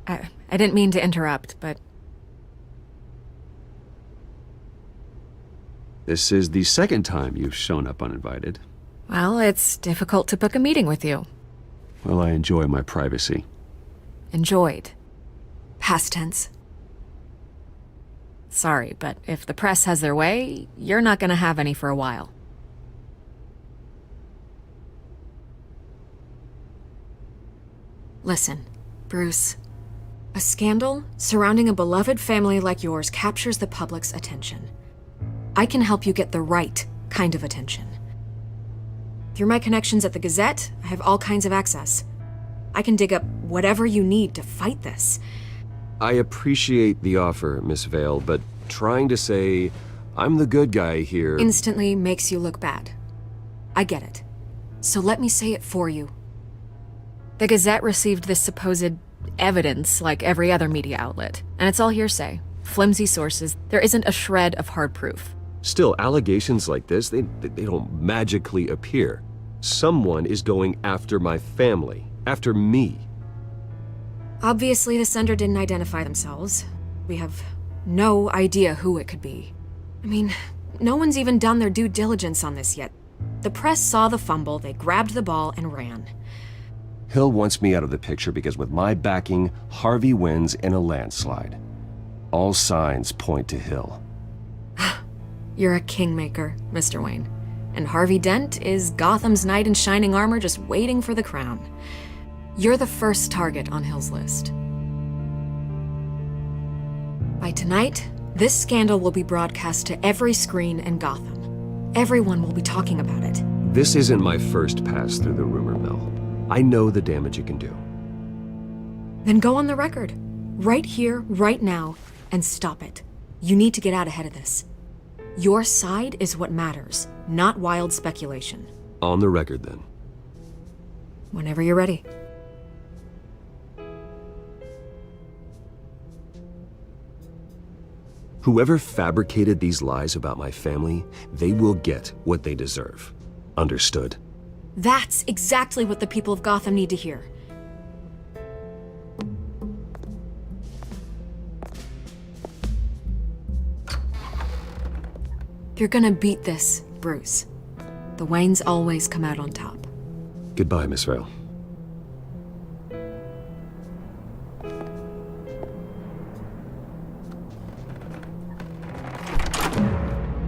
I didn't mean to interrupt, but... This is the second time you've shown up uninvited. Well, it's difficult to book a meeting with you. Well, I enjoy my privacy. Enjoyed. Past tense. Sorry, but if the press has their way, you're not gonna have any for a while. Listen, Bruce. A scandal surrounding a beloved family like yours captures the public's attention. I can help you get the right kind of attention. Through my connections at the Gazette, I have all kinds of access. I can dig up whatever you need to fight this. I appreciate the offer, Miss Vale, but trying to say I'm the good guy here... Instantly makes you look bad. I get it. So let me say it for you. The Gazette received this supposed evidence like every other media outlet, and it's all hearsay. Flimsy sources. There isn't a shred of hard proof. Still, allegations like this, they don't magically appear. Someone is going after my family, after me. Obviously, the sender didn't identify themselves. We have no idea who it could be. I mean, no one's even done their due diligence on this yet. The press saw the fumble, they grabbed the ball and ran. Hill wants me out of the picture because with my backing, Harvey wins in a landslide. All signs point to Hill. You're a kingmaker, Mr. Wayne. And Harvey Dent is Gotham's knight in shining armor just waiting for the crown. You're the first target on Hill's list. By tonight, this scandal will be broadcast to every screen in Gotham. Everyone will be talking about it. This isn't my first pass through the rumor mill. I know the damage it can do. Then go on the record. Right here, right now, and stop it. You need to get out ahead of this. Your side is what matters, not wild speculation. On the record, then. Whenever you're ready. Whoever fabricated these lies about my family, they will get what they deserve. Understood? That's exactly what the people of Gotham need to hear. You're gonna beat this, Bruce. The Waynes always come out on top. Goodbye, Miss Vale.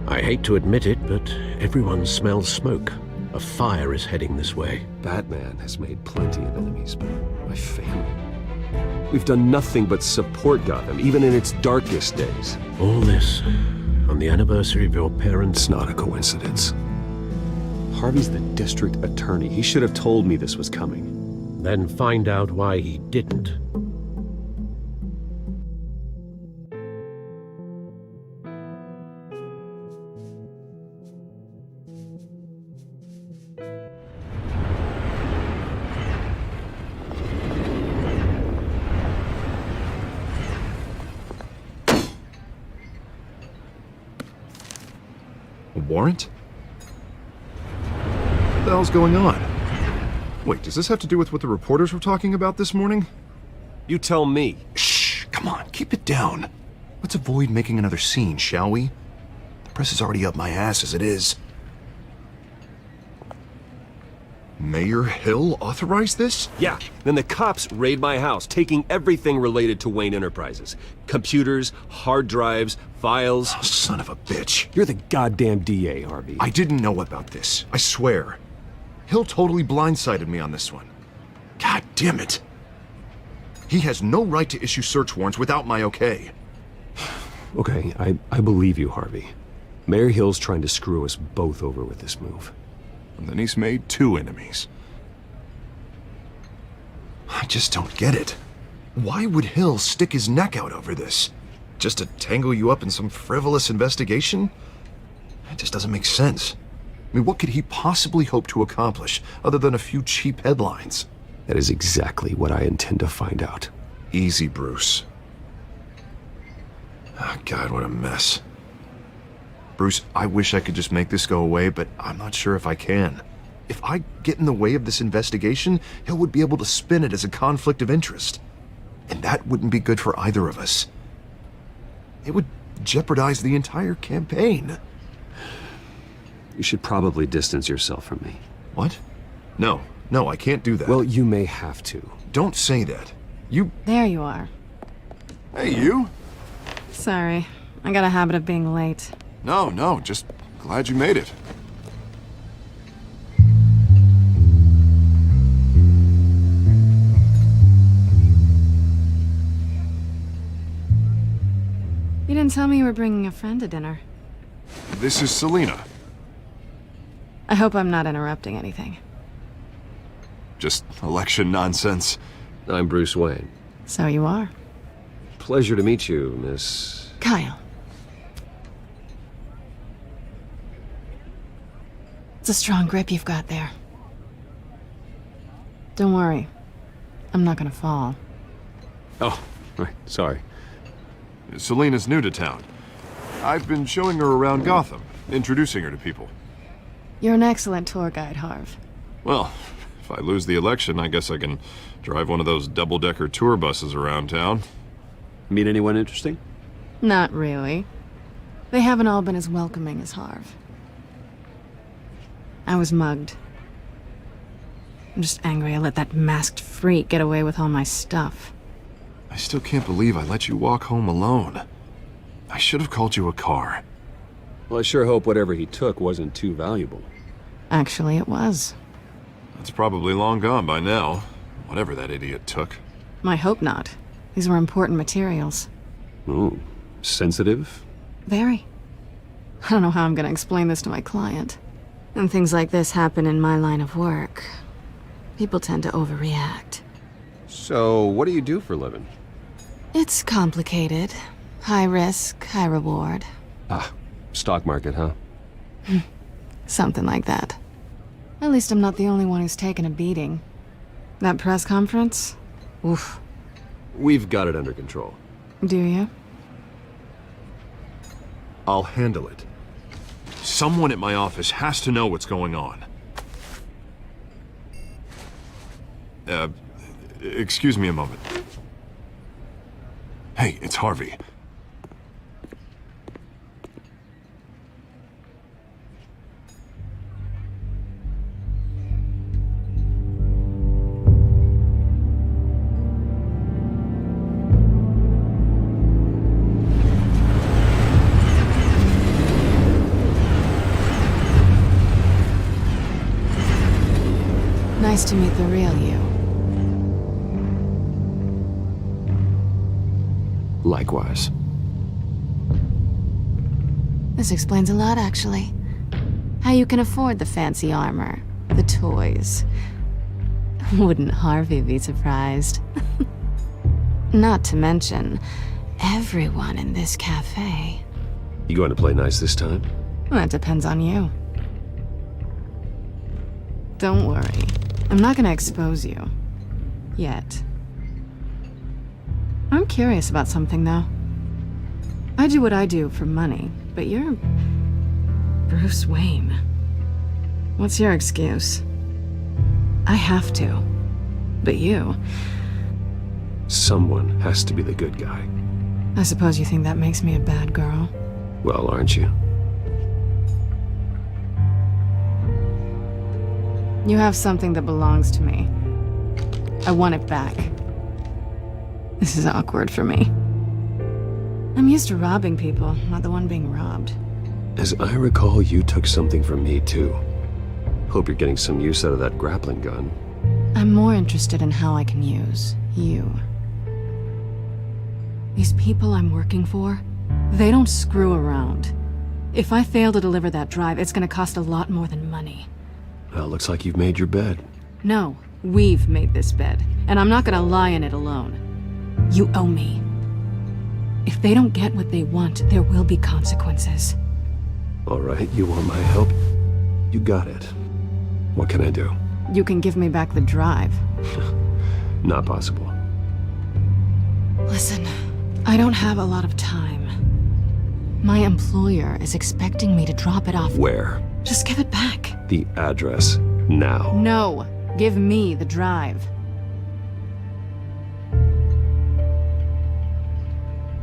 I hate to admit it, but everyone smells smoke. A fire is heading this way. Batman has made plenty of enemies, but my family... We've done nothing but support Gotham, even in its darkest days. All this on the anniversary of your parents'... It's not a coincidence. Harvey's the district attorney. He should have told me this was coming. Then find out why he didn't. Warrant? What the hell's going on? Wait, does this have to do with what the reporters were talking about this morning? You tell me. Shh, come on, keep it down. Let's avoid making another scene, shall we? The press is already up my ass as it is. Mayor Hill authorized this? Yeah, then the cops raid my house, taking everything related to Wayne Enterprises. Computers, hard drives, files. Oh, son of a bitch. You're the goddamn DA, Harvey. I didn't know about this, I swear. Hill totally blindsided me on this one. God damn it. He has no right to issue search warrants without my okay. Okay, I believe you, Harvey. Mayor Hill's trying to screw us both over with this move. And then he's made 2 enemies. I just don't get it. Why would Hill stick his neck out over this? Just to tangle you up in some frivolous investigation? It just doesn't make sense. I mean, what could he possibly hope to accomplish other than a few cheap headlines? That is exactly what I intend to find out. Easy, Bruce. Oh, God, what a mess. Bruce, I wish I could just make this go away, but I'm not sure if I can. If I get in the way of this investigation, Hill would be able to spin it as a conflict of interest. And that wouldn't be good for either of us. It would jeopardize the entire campaign. You should probably distance yourself from me. What? No, I can't do that. Well, you may have to. Don't say that. You... There you are. Hey, you? Sorry, I got a habit of being late. No, just glad you made it. You didn't tell me you were bringing a friend to dinner. This is Selina. I hope I'm not interrupting anything. Just election nonsense. I'm Bruce Wayne. So you are. Pleasure to meet you, Miss... Kyle. It's a strong grip you've got there. Don't worry. I'm not gonna fall. Oh, right, sorry. Selina's new to town. I've been showing her around Gotham, introducing her to people. You're an excellent tour guide, Harv. Well, if I lose the election, I guess I can drive one of those double-decker tour buses around town. Meet anyone interesting? Not really. They haven't all been as welcoming as Harv. I was mugged. I'm just angry I let that masked freak get away with all my stuff. I still can't believe I let you walk home alone. I should have called you a car. Well, I sure hope whatever he took wasn't too valuable. Actually, it was. It's probably long gone by now, whatever that idiot took. I hope not. These were important materials. Ooh, sensitive? Very. I don't know how I'm gonna explain this to my client. And things like this happen in my line of work. People tend to overreact. So, what do you do for a living? It's complicated. High risk, high reward. Ah, stock market, huh? Something like that. At least I'm not the only one who's taken a beating. That press conference? Oof. We've got it under control. Do you? I'll handle it. Someone at my office has to know what's going on. Excuse me a moment. Hey, it's Harvey. Nice to meet the real you. Likewise. This explains a lot, actually. How you can afford the fancy armor, the toys. Wouldn't Harvey be surprised? Not to mention, everyone in this cafe. You going to play nice this time? Well, that depends on you. Don't worry. I'm not gonna expose you. Yet. I'm curious about something, though. I do what I do for money, but you're... Bruce Wayne. What's your excuse? I have to. But you... Someone has to be the good guy. I suppose you think that makes me a bad girl? Well, aren't you? You have something that belongs to me. I want it back. This is awkward for me. I'm used to robbing people, not the one being robbed. As I recall, you took something from me, too. Hope you're getting some use out of that grappling gun. I'm more interested in how I can use you. These people I'm working for, they don't screw around. If I fail to deliver that drive, it's gonna cost a lot more than money. Well, looks like you've made your bed. No, we've made this bed, and I'm not gonna lie in it alone. You owe me. If they don't get what they want, there will be consequences. All right, you want my help? You got it. What can I do? You can give me back the drive. Not possible. Listen, I don't have a lot of time. My employer is expecting me to drop it off. Where? Just give it back. The address. Now. No. Give me the drive.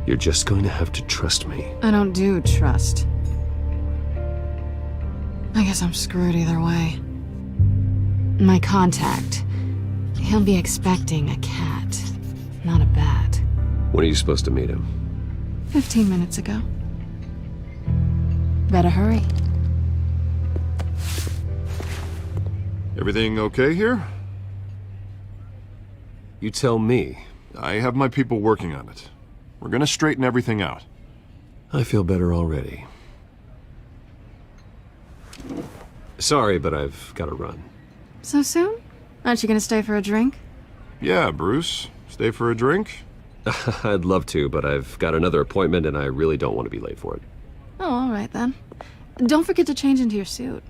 You're just going to have to trust me. I don't do trust. I guess I'm screwed either way. My contact. He'll be expecting a cat, not a bat. When are you supposed to meet him? 15 minutes ago. Better hurry. Everything okay here? You tell me. I have my people working on it. We're gonna straighten everything out. I feel better already. Sorry, but I've got to run. So soon? Aren't you gonna stay for a drink? Yeah, Bruce. Stay for a drink? I'd love to, but I've got another appointment and I really don't want to be late for it. Oh, all right then. Don't forget to change into your suit.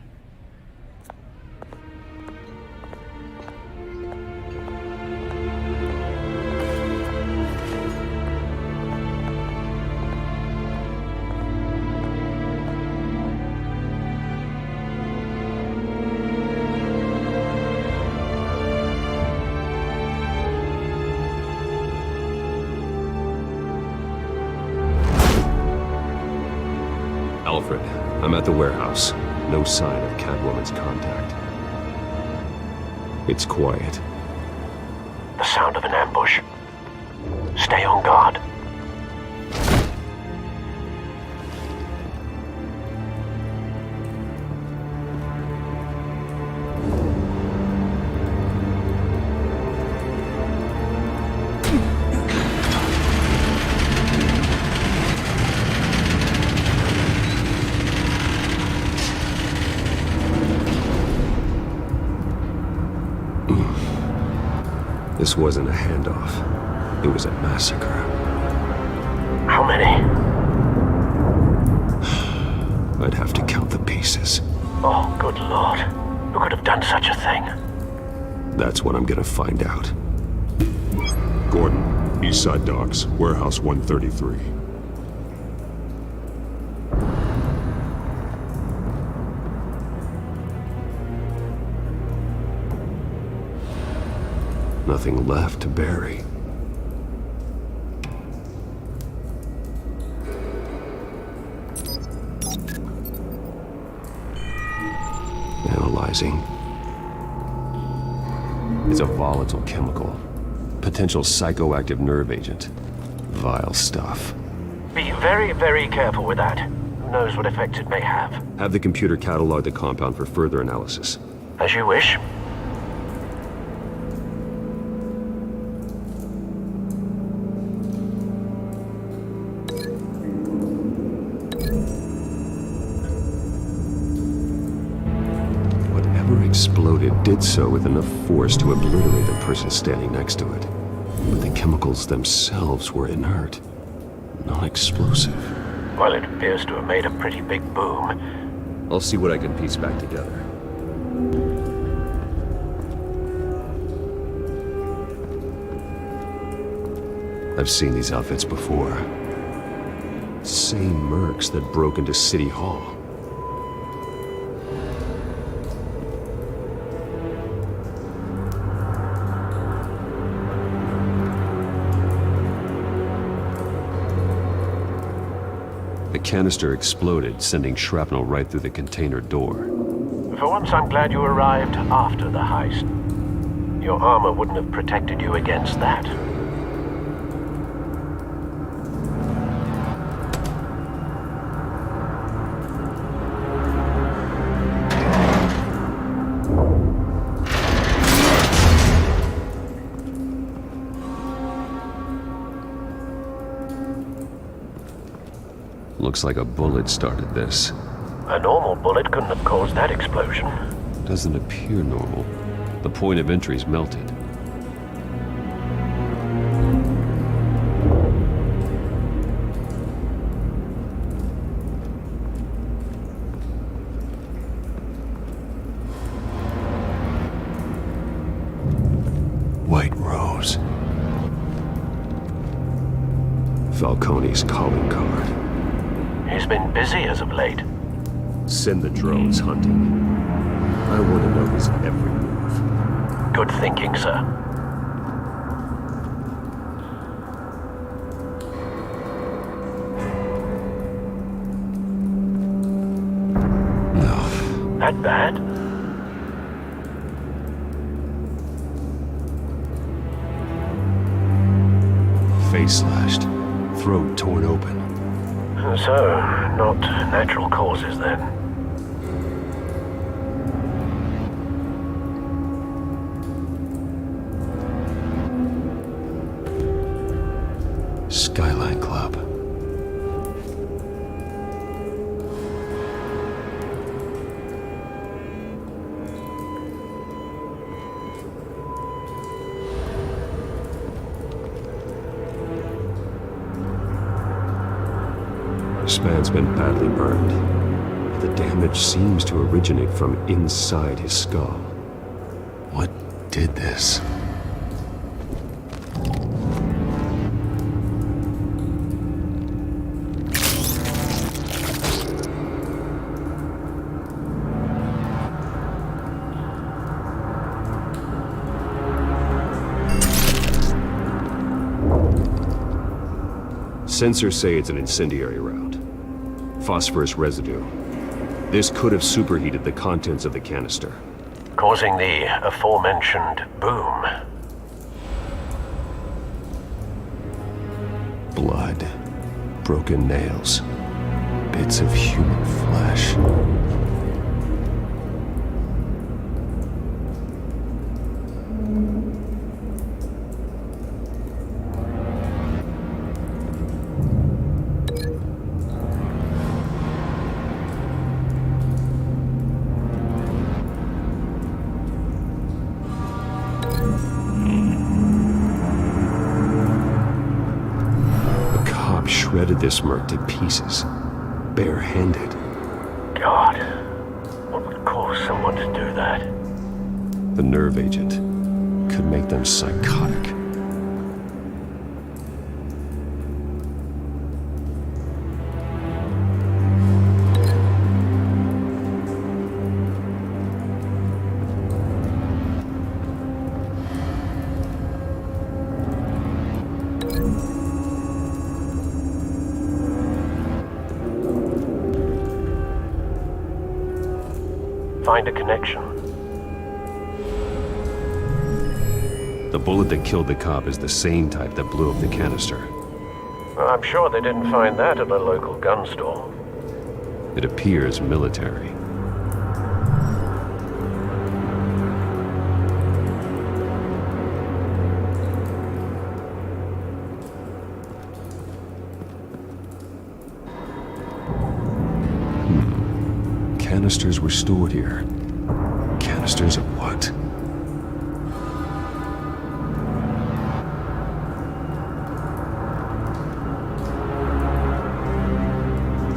Alfred, I'm at the warehouse. No sign of Catwoman's contact. It's quiet. The sound of an ambush. Stay on guard. This wasn't a handoff. It was a massacre. How many? I'd have to count the pieces. Oh, good lord. Who could have done such a thing? That's what I'm gonna find out. Gordon, Eastside Docks, Warehouse 133. Nothing left to bury. Analyzing. It's a volatile chemical. Potential psychoactive nerve agent. Vile stuff. Be very, very careful with that. Who knows what effects it may have. Have the computer catalog the compound for further analysis. As you wish. Exploded did so with enough force to obliterate the person standing next to it. But the chemicals themselves were inert, non-explosive. Well, it appears to have made a pretty big boom. I'll see what I can piece back together. I've seen these outfits before. Same mercs that broke into City Hall. The canister exploded, sending shrapnel right through the container door. For once, I'm glad you arrived after the heist. Your armor wouldn't have protected you against that. Looks like a bullet started this. A normal bullet couldn't have caused that explosion. Doesn't appear normal. The point of entry's melted. White Rose. Falcone's calling card. He's been busy as of late. Send the drones hunting. I want to know his every move. Good thinking, sir. No. That bad? Face slashed, throat torn open. So, not natural causes then. Skyline Club. This man's been badly burned. The damage seems to originate from inside his skull. What did this? Sensors say it's an incendiary round. Phosphorus residue. This could have superheated the contents of the canister, Causing the aforementioned boom. blood, broken nails, bits of human flesh. Shredded this merc to pieces, barehanded. God, what would cause someone to do that? The nerve agent could make them psychotic. Find a connection. The bullet that killed the cop is the same type that blew up the canister. Well, I'm sure they didn't find that at a local gun store. It appears military. Canisters were stored here. Canisters of what?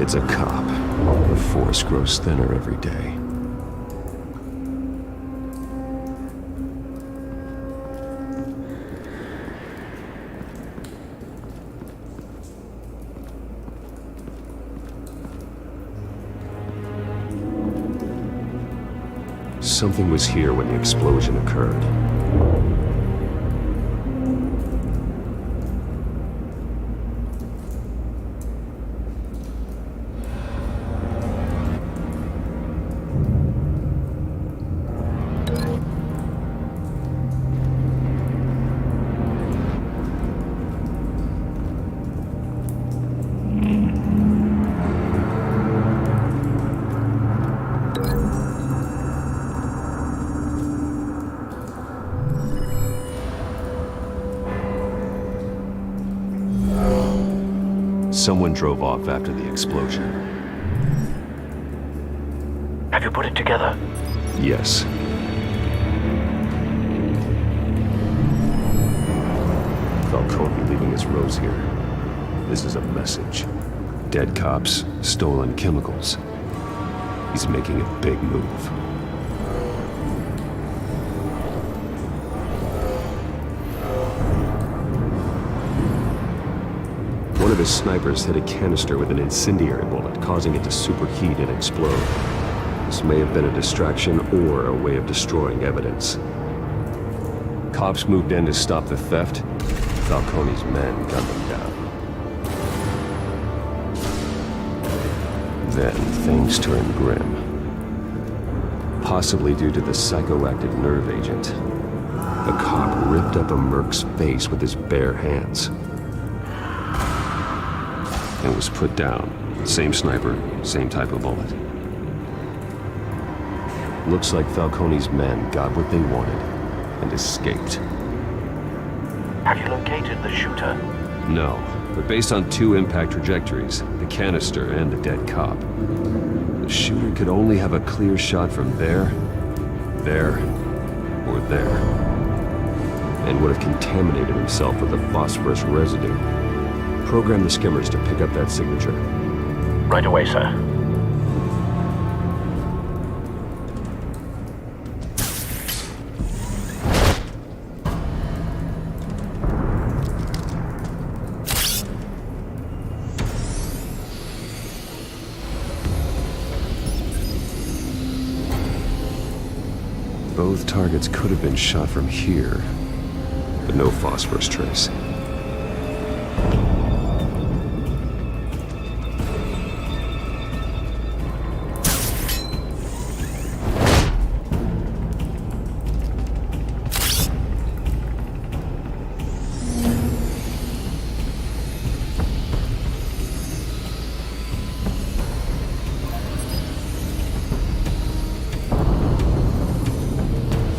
It's a cop. The force grows thinner every day. Something was here when the explosion occurred. Someone drove off after the explosion. Have you put it together? Yes. Falcone leaving his rose here. This is a message. Dead cops, stolen chemicals. He's making a big move. One of his snipers hit a canister with an incendiary bullet, causing it to superheat and explode. This may have been a distraction or a way of destroying evidence. Cops moved in to stop the theft. Falcone's men gunned them down. Then things turned grim. Possibly due to the psychoactive nerve agent. A cop ripped up a merc's face with his bare hands. And was put down. Same sniper, same type of bullet. Looks like Falcone's men got what they wanted and escaped. Have you located the shooter? No, but based on 2 impact trajectories, the canister and the dead cop, the shooter could only have a clear shot from there, or there, and would have contaminated himself with the phosphorus residue. Program the skimmers to pick up that signature. Right away, sir. Both targets could have been shot from here, but no phosphorus trace.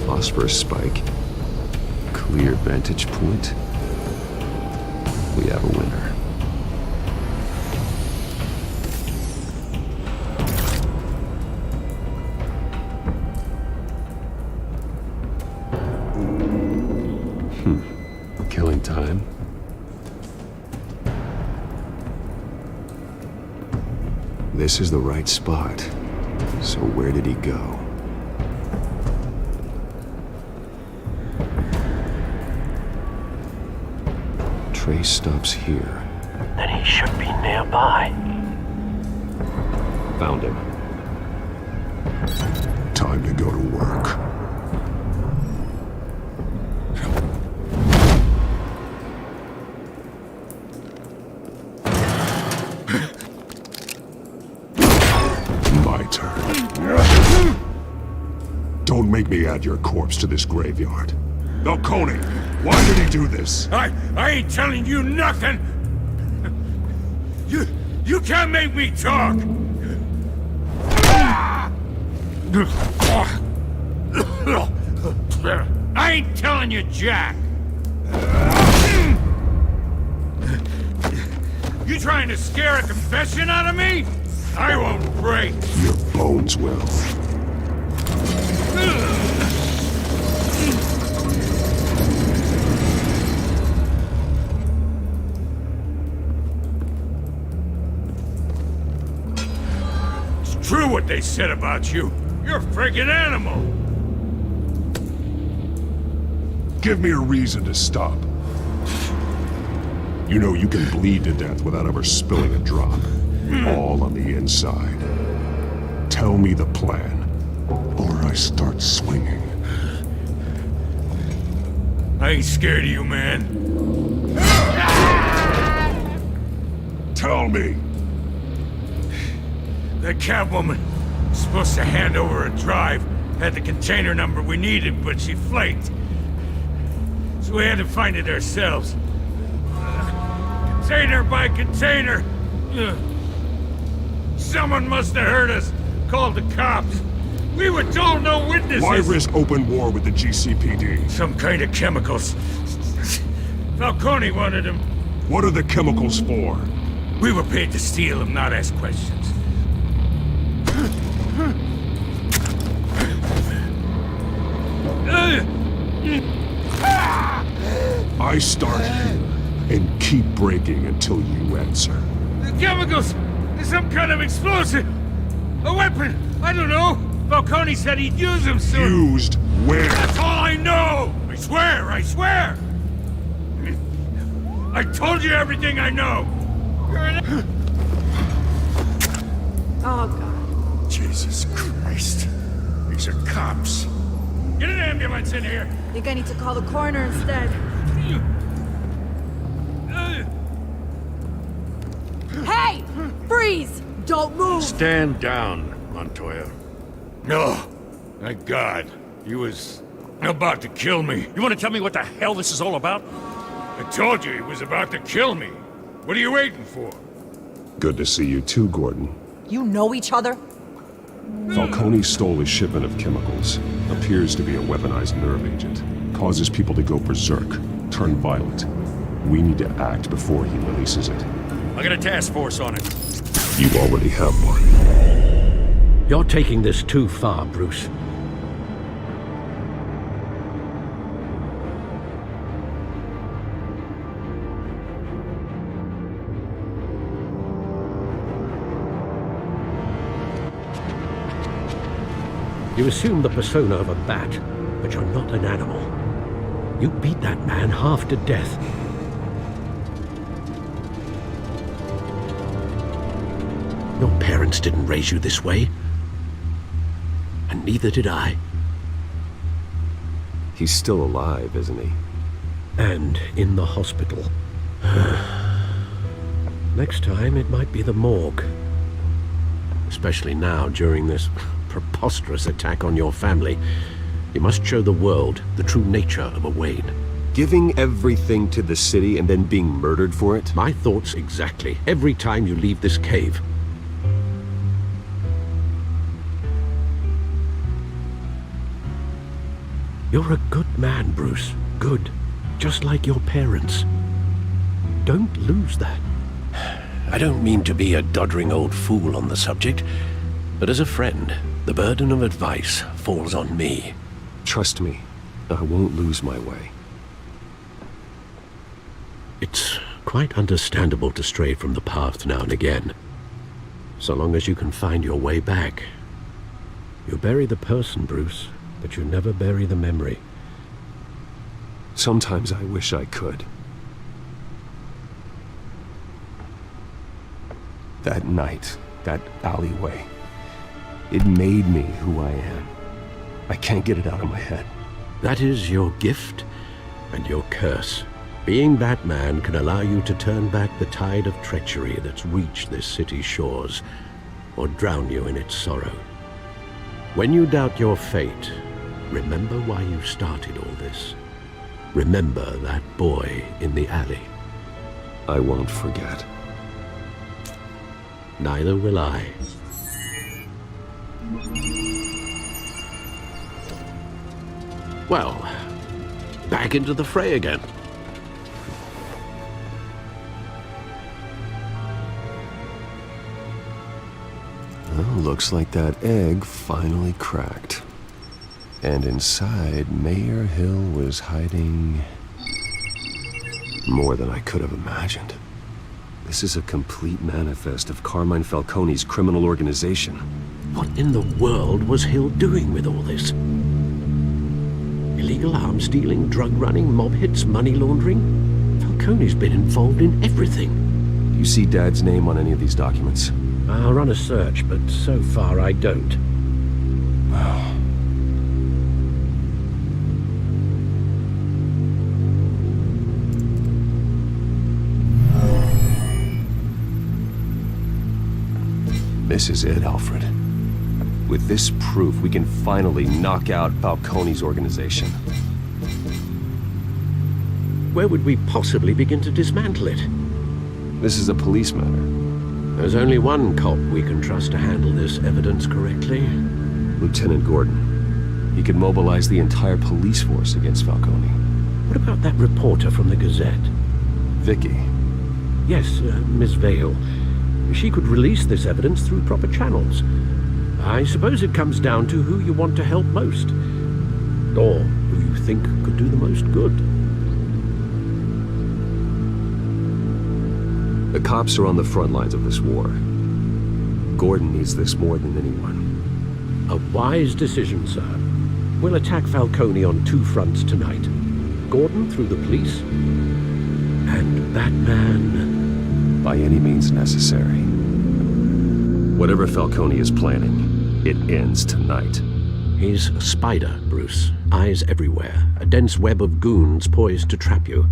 Phosphorus spike. Clear vantage point. We have a winner. Killing time. This is the right spot. So where did he go? Trace stops here. Then he should be nearby. Found him. Time to go to work. My turn. Don't make me add your corpse to this graveyard. Falcone, why did he do this? I ain't telling you nothing! You can't make me talk! I ain't telling you jack! You trying to scare a confession out of me? I won't break! Your bones will. True what they said about you. You're a friggin' animal. Give me a reason to stop. You know you can bleed to death without ever spilling a drop. All on the inside. Tell me the plan, or I start swinging. I ain't scared of you, man. Tell me! That Catwoman was supposed to hand over a drive, had the container number we needed, but she flaked. So we had to find it ourselves. Container by container. Someone must have heard us, called the cops. We were told no witnesses. Why risk open war with the GCPD? Some kind of chemicals. Falcone wanted them. What are the chemicals for? We were paid to steal them, not ask questions. I start here and keep breaking until you answer. The chemicals! Some kind of explosive! A weapon! I don't know! Falcone said he'd use them soon! Used where? That's all I know! I swear! I swear! I told you everything I know! Oh, God. Jesus Christ. Christ. These are cops. Get an ambulance in here! Think I need to call the coroner instead. Hey! Freeze! Don't move! Stand down, Montoya. No. Thank God. He was about to kill me. You want to tell me what the hell this is all about? I told you he was about to kill me. What are you waiting for? Good to see you too, Gordon. You know each other? Falcone stole a shipment of chemicals. Appears to be a weaponized nerve agent. Causes people to go berserk, turn violent. We need to act before he releases it. I got a task force on it. You already have one. You're taking this too far, Bruce. You assume the persona of a bat, but you're not an animal. You beat that man half to death. Your parents didn't raise you this way. And neither did I. He's still alive, isn't he? And in the hospital. Next time, it might be the morgue. Especially now, during this preposterous attack on your family. You must show the world the true nature of a Wayne. Giving everything to the city and then being murdered for it? My thoughts exactly. Every time you leave this cave. You're a good man, Bruce. Good. Just like your parents. Don't lose that. I don't mean to be a doddering old fool on the subject, but as a friend, the burden of advice falls on me. Trust me, I won't lose my way. It's quite understandable to stray from the path now and again. So long as you can find your way back. You bury the person, Bruce, but you never bury the memory. Sometimes I wish I could. That night, that alleyway, it made me who I am. I can't get it out of my head. That is your gift and your curse. Being Batman can allow you to turn back the tide of treachery that's reached this city's shores, or drown you in its sorrow. When you doubt your fate, remember why you started all this. Remember that boy in the alley. I won't forget. Neither will I. Well, back into the fray again. Well, looks like that egg finally cracked. And inside, Mayor Hill was hiding more than I could have imagined. This is a complete manifest of Carmine Falcone's criminal organization. What in the world was Hill doing with all this? Illegal arms dealing, drug running, mob hits, money laundering? Falcone's been involved in everything. Do you see Dad's name on any of these documents? I'll run a search, but so far I don't. This is it, Alfred. With this proof, we can finally knock out Falcone's organization. Where would we possibly begin to dismantle it? This is a police matter. There's only one cop we can trust to handle this evidence correctly. Lieutenant Gordon. He could mobilize the entire police force against Falcone. What about that reporter from the Gazette? Vicky. Yes, Miss Vale. She could release this evidence through proper channels. I suppose it comes down to who you want to help most. Or who you think could do the most good. The cops are on the front lines of this war. Gordon needs this more than anyone. A wise decision, sir. We'll attack Falcone on two fronts tonight. Gordon through the police, and Batman... by any means necessary. Whatever Falcone is planning, It ends tonight. He's a spider, Bruce. Eyes everywhere. A dense web of goons poised to trap you.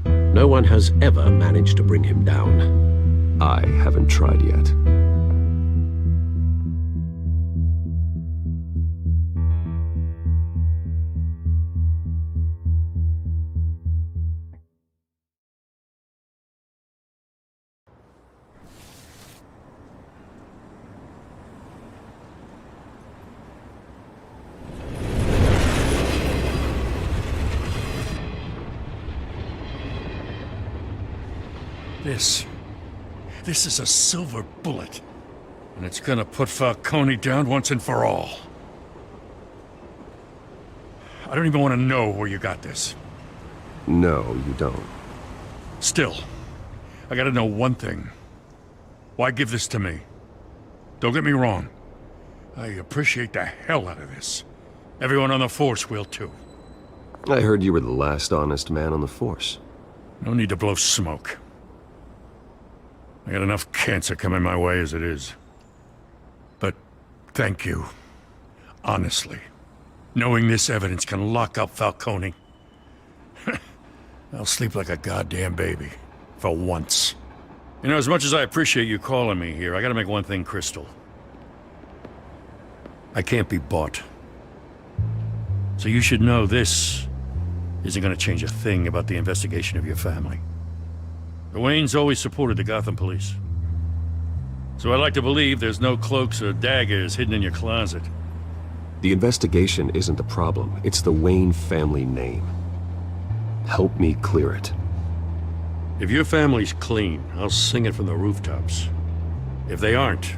No one has ever managed to bring him down. I haven't tried yet. This is a silver bullet. And it's gonna put Falcone down once and for all. I don't even want to know where you got this. No, you don't. Still, I gotta know one thing. Why give this to me? Don't get me wrong. I appreciate the hell out of this. Everyone on the Force will too. I heard you were the last honest man on the Force. No need to blow smoke. I got enough cancer coming my way as it is. But thank you. Honestly. Knowing this evidence can lock up Falcone. I'll sleep like a goddamn baby. For once. You know, as much as I appreciate you calling me here, I gotta make one thing crystal. I can't be bought. So you should know this isn't gonna change a thing about the investigation of your family. The Waynes always supported the Gotham police. So I like to believe there's no cloaks or daggers hidden in your closet. The investigation isn't the problem. It's the Wayne family name. Help me clear it. If your family's clean, I'll sing it from the rooftops. If they aren't,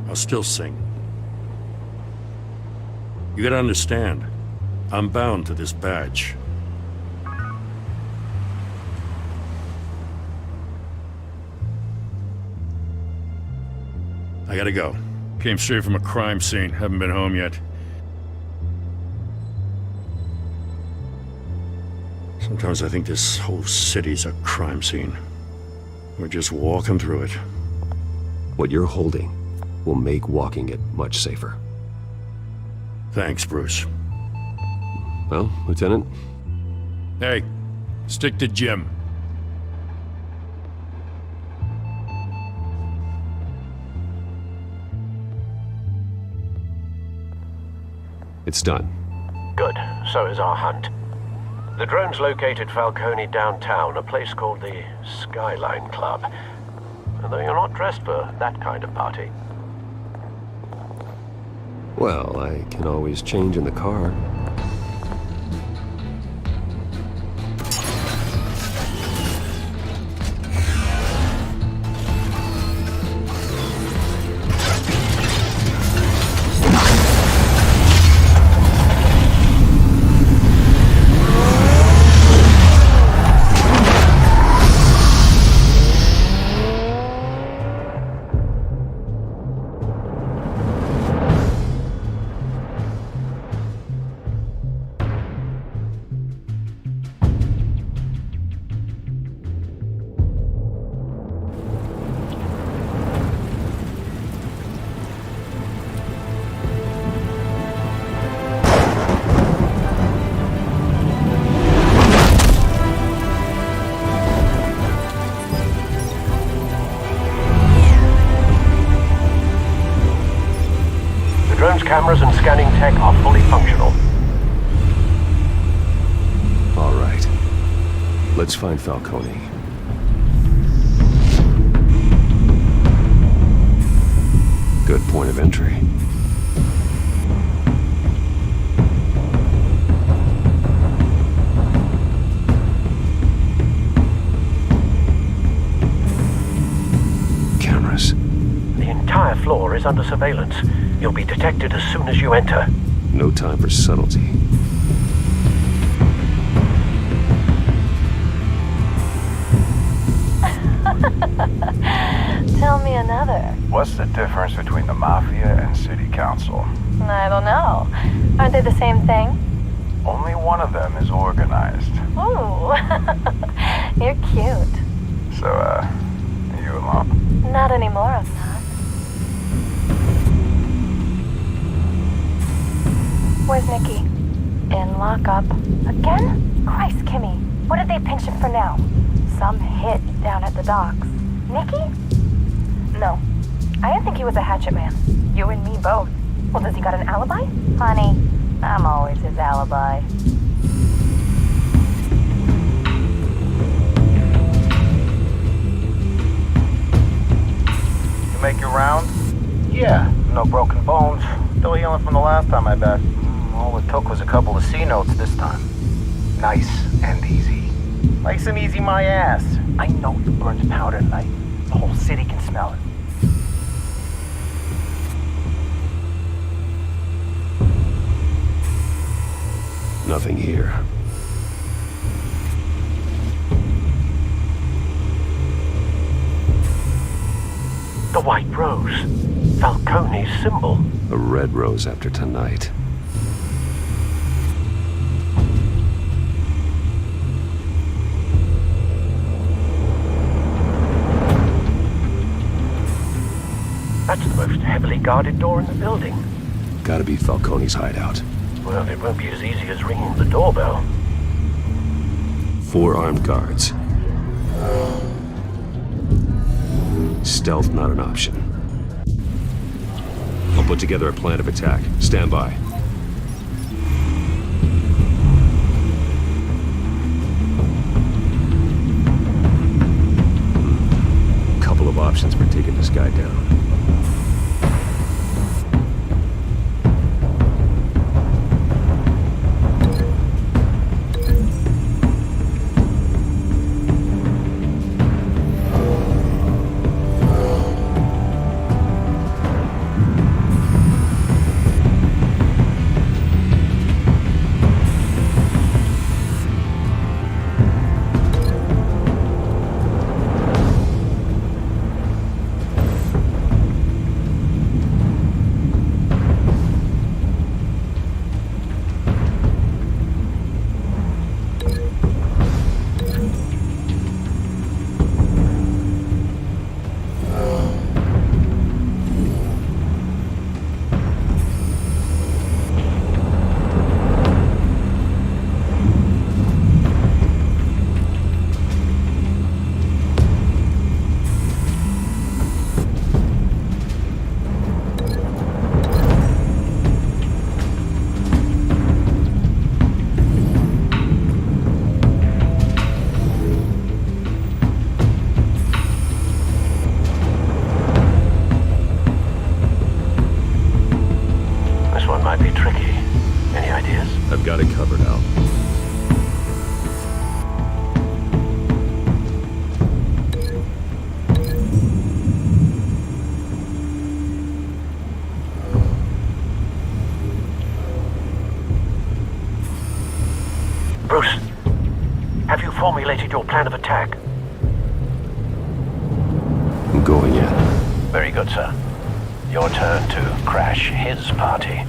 I'll still sing. You gotta understand, I'm bound to this badge. I gotta go. Came straight from a crime scene. Haven't been home yet. Sometimes I think this whole city's a crime scene. We're just walking through it. What you're holding will make walking it much safer. Thanks, Bruce. Well, Lieutenant? Hey, stick to Jim. It's done. Good. So is our hunt. The drone's located Falcone downtown, a place called the Skyline Club. Although you're not dressed for that kind of party. Well, I can always change in the car. Cameras and scanning tech are fully functional. All right. Let's find Falcone. Good point of entry. Cameras. The entire floor is under surveillance. You'll be detected as soon as you enter. No time for subtlety. Tell me another. What's the difference between the Mafia and City Council? I don't know. Aren't they the same thing? Only one of them is organized. Ooh, you're cute. So, you alone? Not anymore, I'm not. Where's Nikki? In lockup. Again? Christ, Kimmy. What did they pinch him for now? Some hit down at the docks. Nikki? No. I didn't think he was a hatchet man. You and me both. Well, does he got an alibi? Honey, I'm always his alibi. You make your round? Yeah, no broken bones. Still healing from the last time, I bet. All it took was a couple of C notes this time. Nice and easy. Nice and easy my ass. I know you burned powder tonight. The whole city can smell it. Nothing here. The white rose. Falcone's symbol. A red rose after tonight. That's the most heavily guarded door in the building. Gotta be Falcone's hideout. Well, it won't be as easy as ringing the doorbell. 4 armed guards. Stealth not an option. I'll put together a plan of attack. Stand by. Couple of options for taking this guy down. Got it covered, Al. Bruce, have you formulated your plan of attack? I'm going in. Very good, sir. Your turn to crash his party.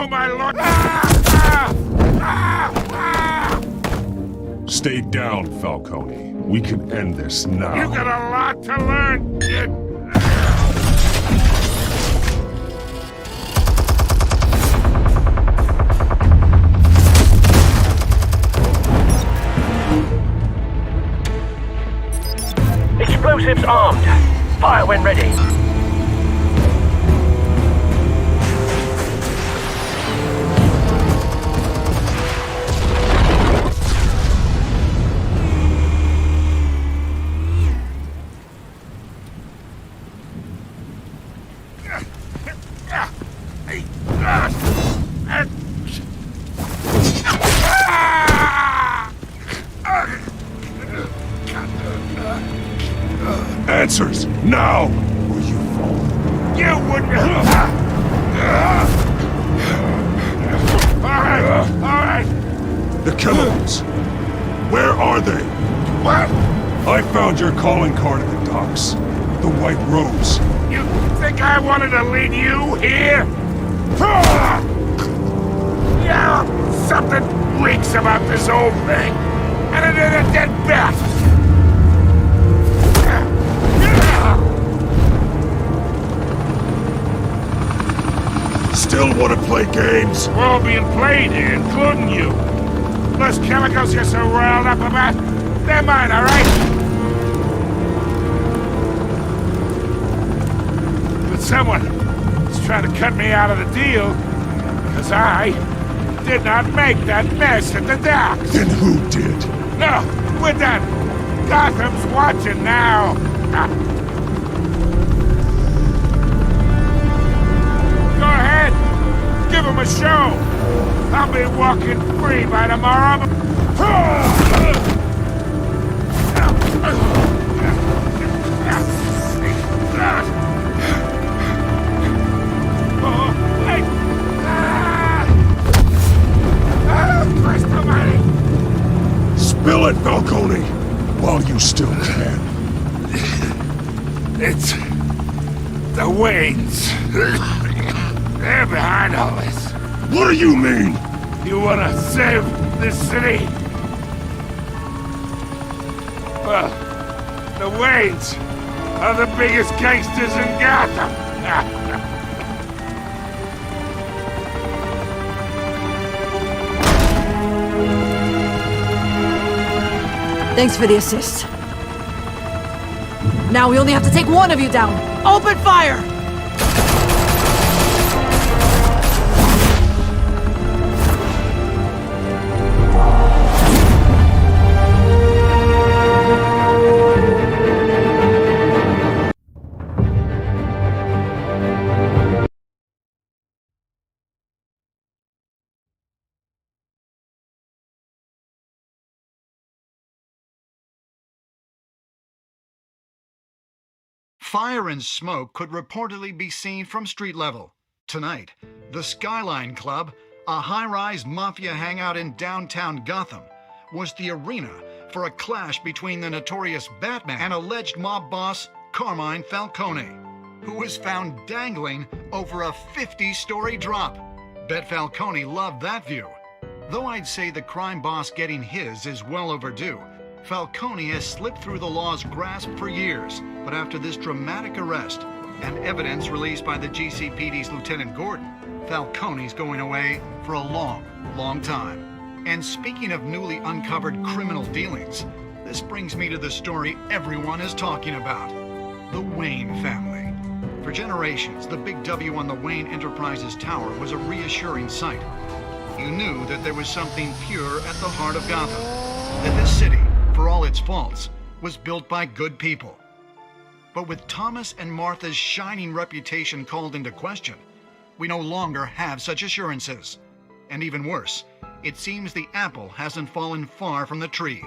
No, my lord! Stay down, Falcone. We can end this now. You got a lot to learn, kid. Explosives armed. Fire when ready. Answers, now! Or you fall. You wouldn't... Alright! The chemicals. Where are they? What? I found your calling card at the docks. The White Rose. You think I wanted to lead you here? Yeah, something reeks about this whole thing. And it is a dead bat. Still want to play games? We're all being played here, including you. Those chemicals you're so riled up about, they're mine, all right? But someone is trying to cut me out of the deal, because I did not make that mess at the docks. Then who did? No, we're done. Gotham's watching now. Go ahead. Give him a show. I'll be walking free by tomorrow. Christ almighty. Spill it, Falcone, while you still can. It's the Waynes. They're behind all this. What do you mean? You wanna save this city? Well, the Waynes are the biggest gangsters in Gotham. Thanks for the assist. Now we only have to take one of you down. Open fire! Fire and smoke could reportedly be seen from street level. Tonight, the Skyline Club, a high-rise mafia hangout in downtown Gotham, was the arena for a clash between the notorious Batman and alleged mob boss Carmine Falcone, who was found dangling over a 50-story drop. Bet Falcone loved that view. Though I'd say the crime boss getting his is well overdue, Falcone has slipped through the law's grasp for years, but after this dramatic arrest and evidence released by the GCPD's Lieutenant Gordon, Falcone's going away for a long, long time. And speaking of newly uncovered criminal dealings, this brings me to the story everyone is talking about: the Wayne family. For generations, the big W on the Wayne Enterprises Tower was a reassuring sight. You knew that there was something pure at the heart of Gotham, that this city, for all its faults, was built by good people. But with Thomas and Martha's shining reputation called into question, we no longer have such assurances. And even worse, it seems the apple hasn't fallen far from the tree.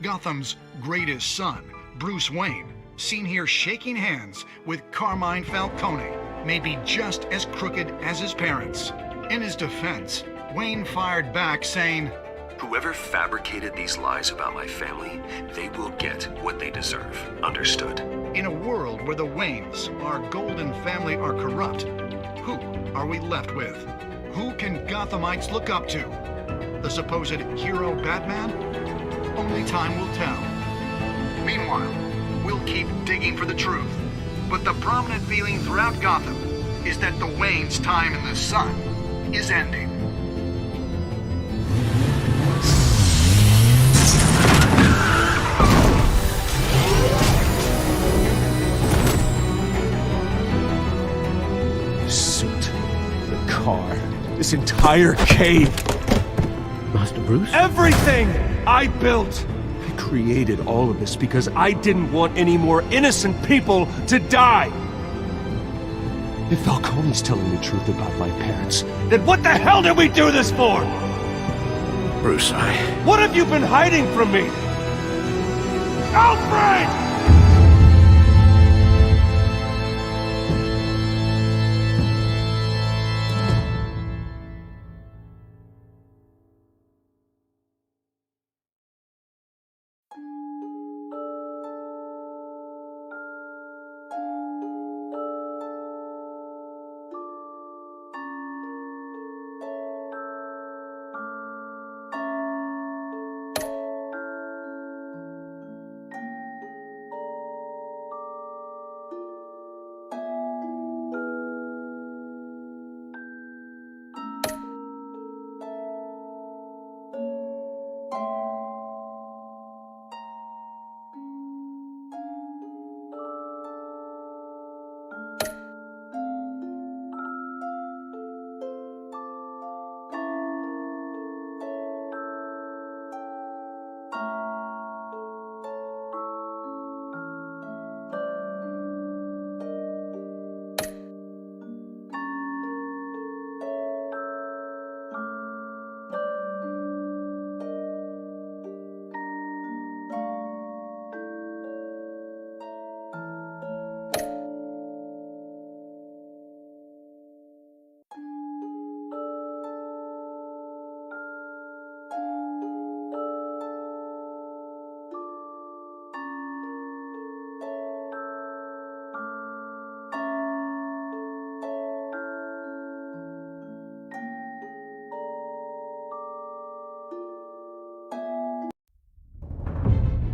Gotham's greatest son, Bruce Wayne, seen here shaking hands with Carmine Falcone, may be just as crooked as his parents. In his defense, Wayne fired back saying, "Whoever fabricated these lies about my family, they will get what they deserve. Understood?" In a world where the Waynes, our golden family, are corrupt, who are we left with? Who can Gothamites look up to? The supposed hero Batman? Only time will tell. Meanwhile, we'll keep digging for the truth. But the prominent feeling throughout Gotham is that the Wayne's time in the sun is ending. Car, this entire cave. Master Bruce? Everything I built. I created all of this because I didn't want any more innocent people to die. If Falcone's telling the truth about my parents, then what the hell did we do this for? Bruce, What have you been hiding from me? Alfred!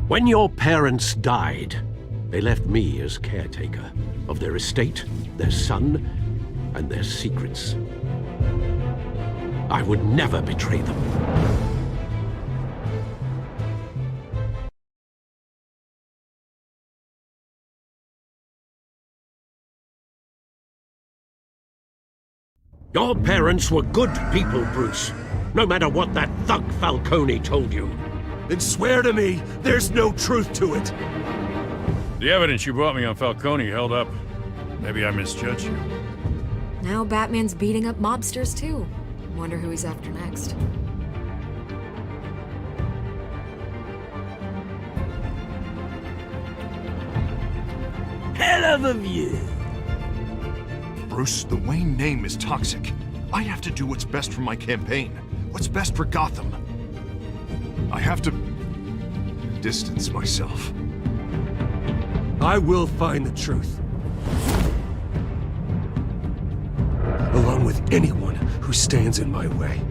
When your parents died, they left me as caretaker of their estate, their son, and their secrets. I would never betray them. Your parents were good people, Bruce. No matter what that thug Falcone told you. Then swear to me there's no truth to it. The evidence you brought me on Falcone held up. Maybe I misjudged you. Now Batman's beating up mobsters too. Wonder who he's after next. Hell of a view. Bruce, the Wayne name is toxic. I have to do what's best for my campaign. What's best for Gotham. I have to distance myself. I will find the truth. Along with anyone who stands in my way.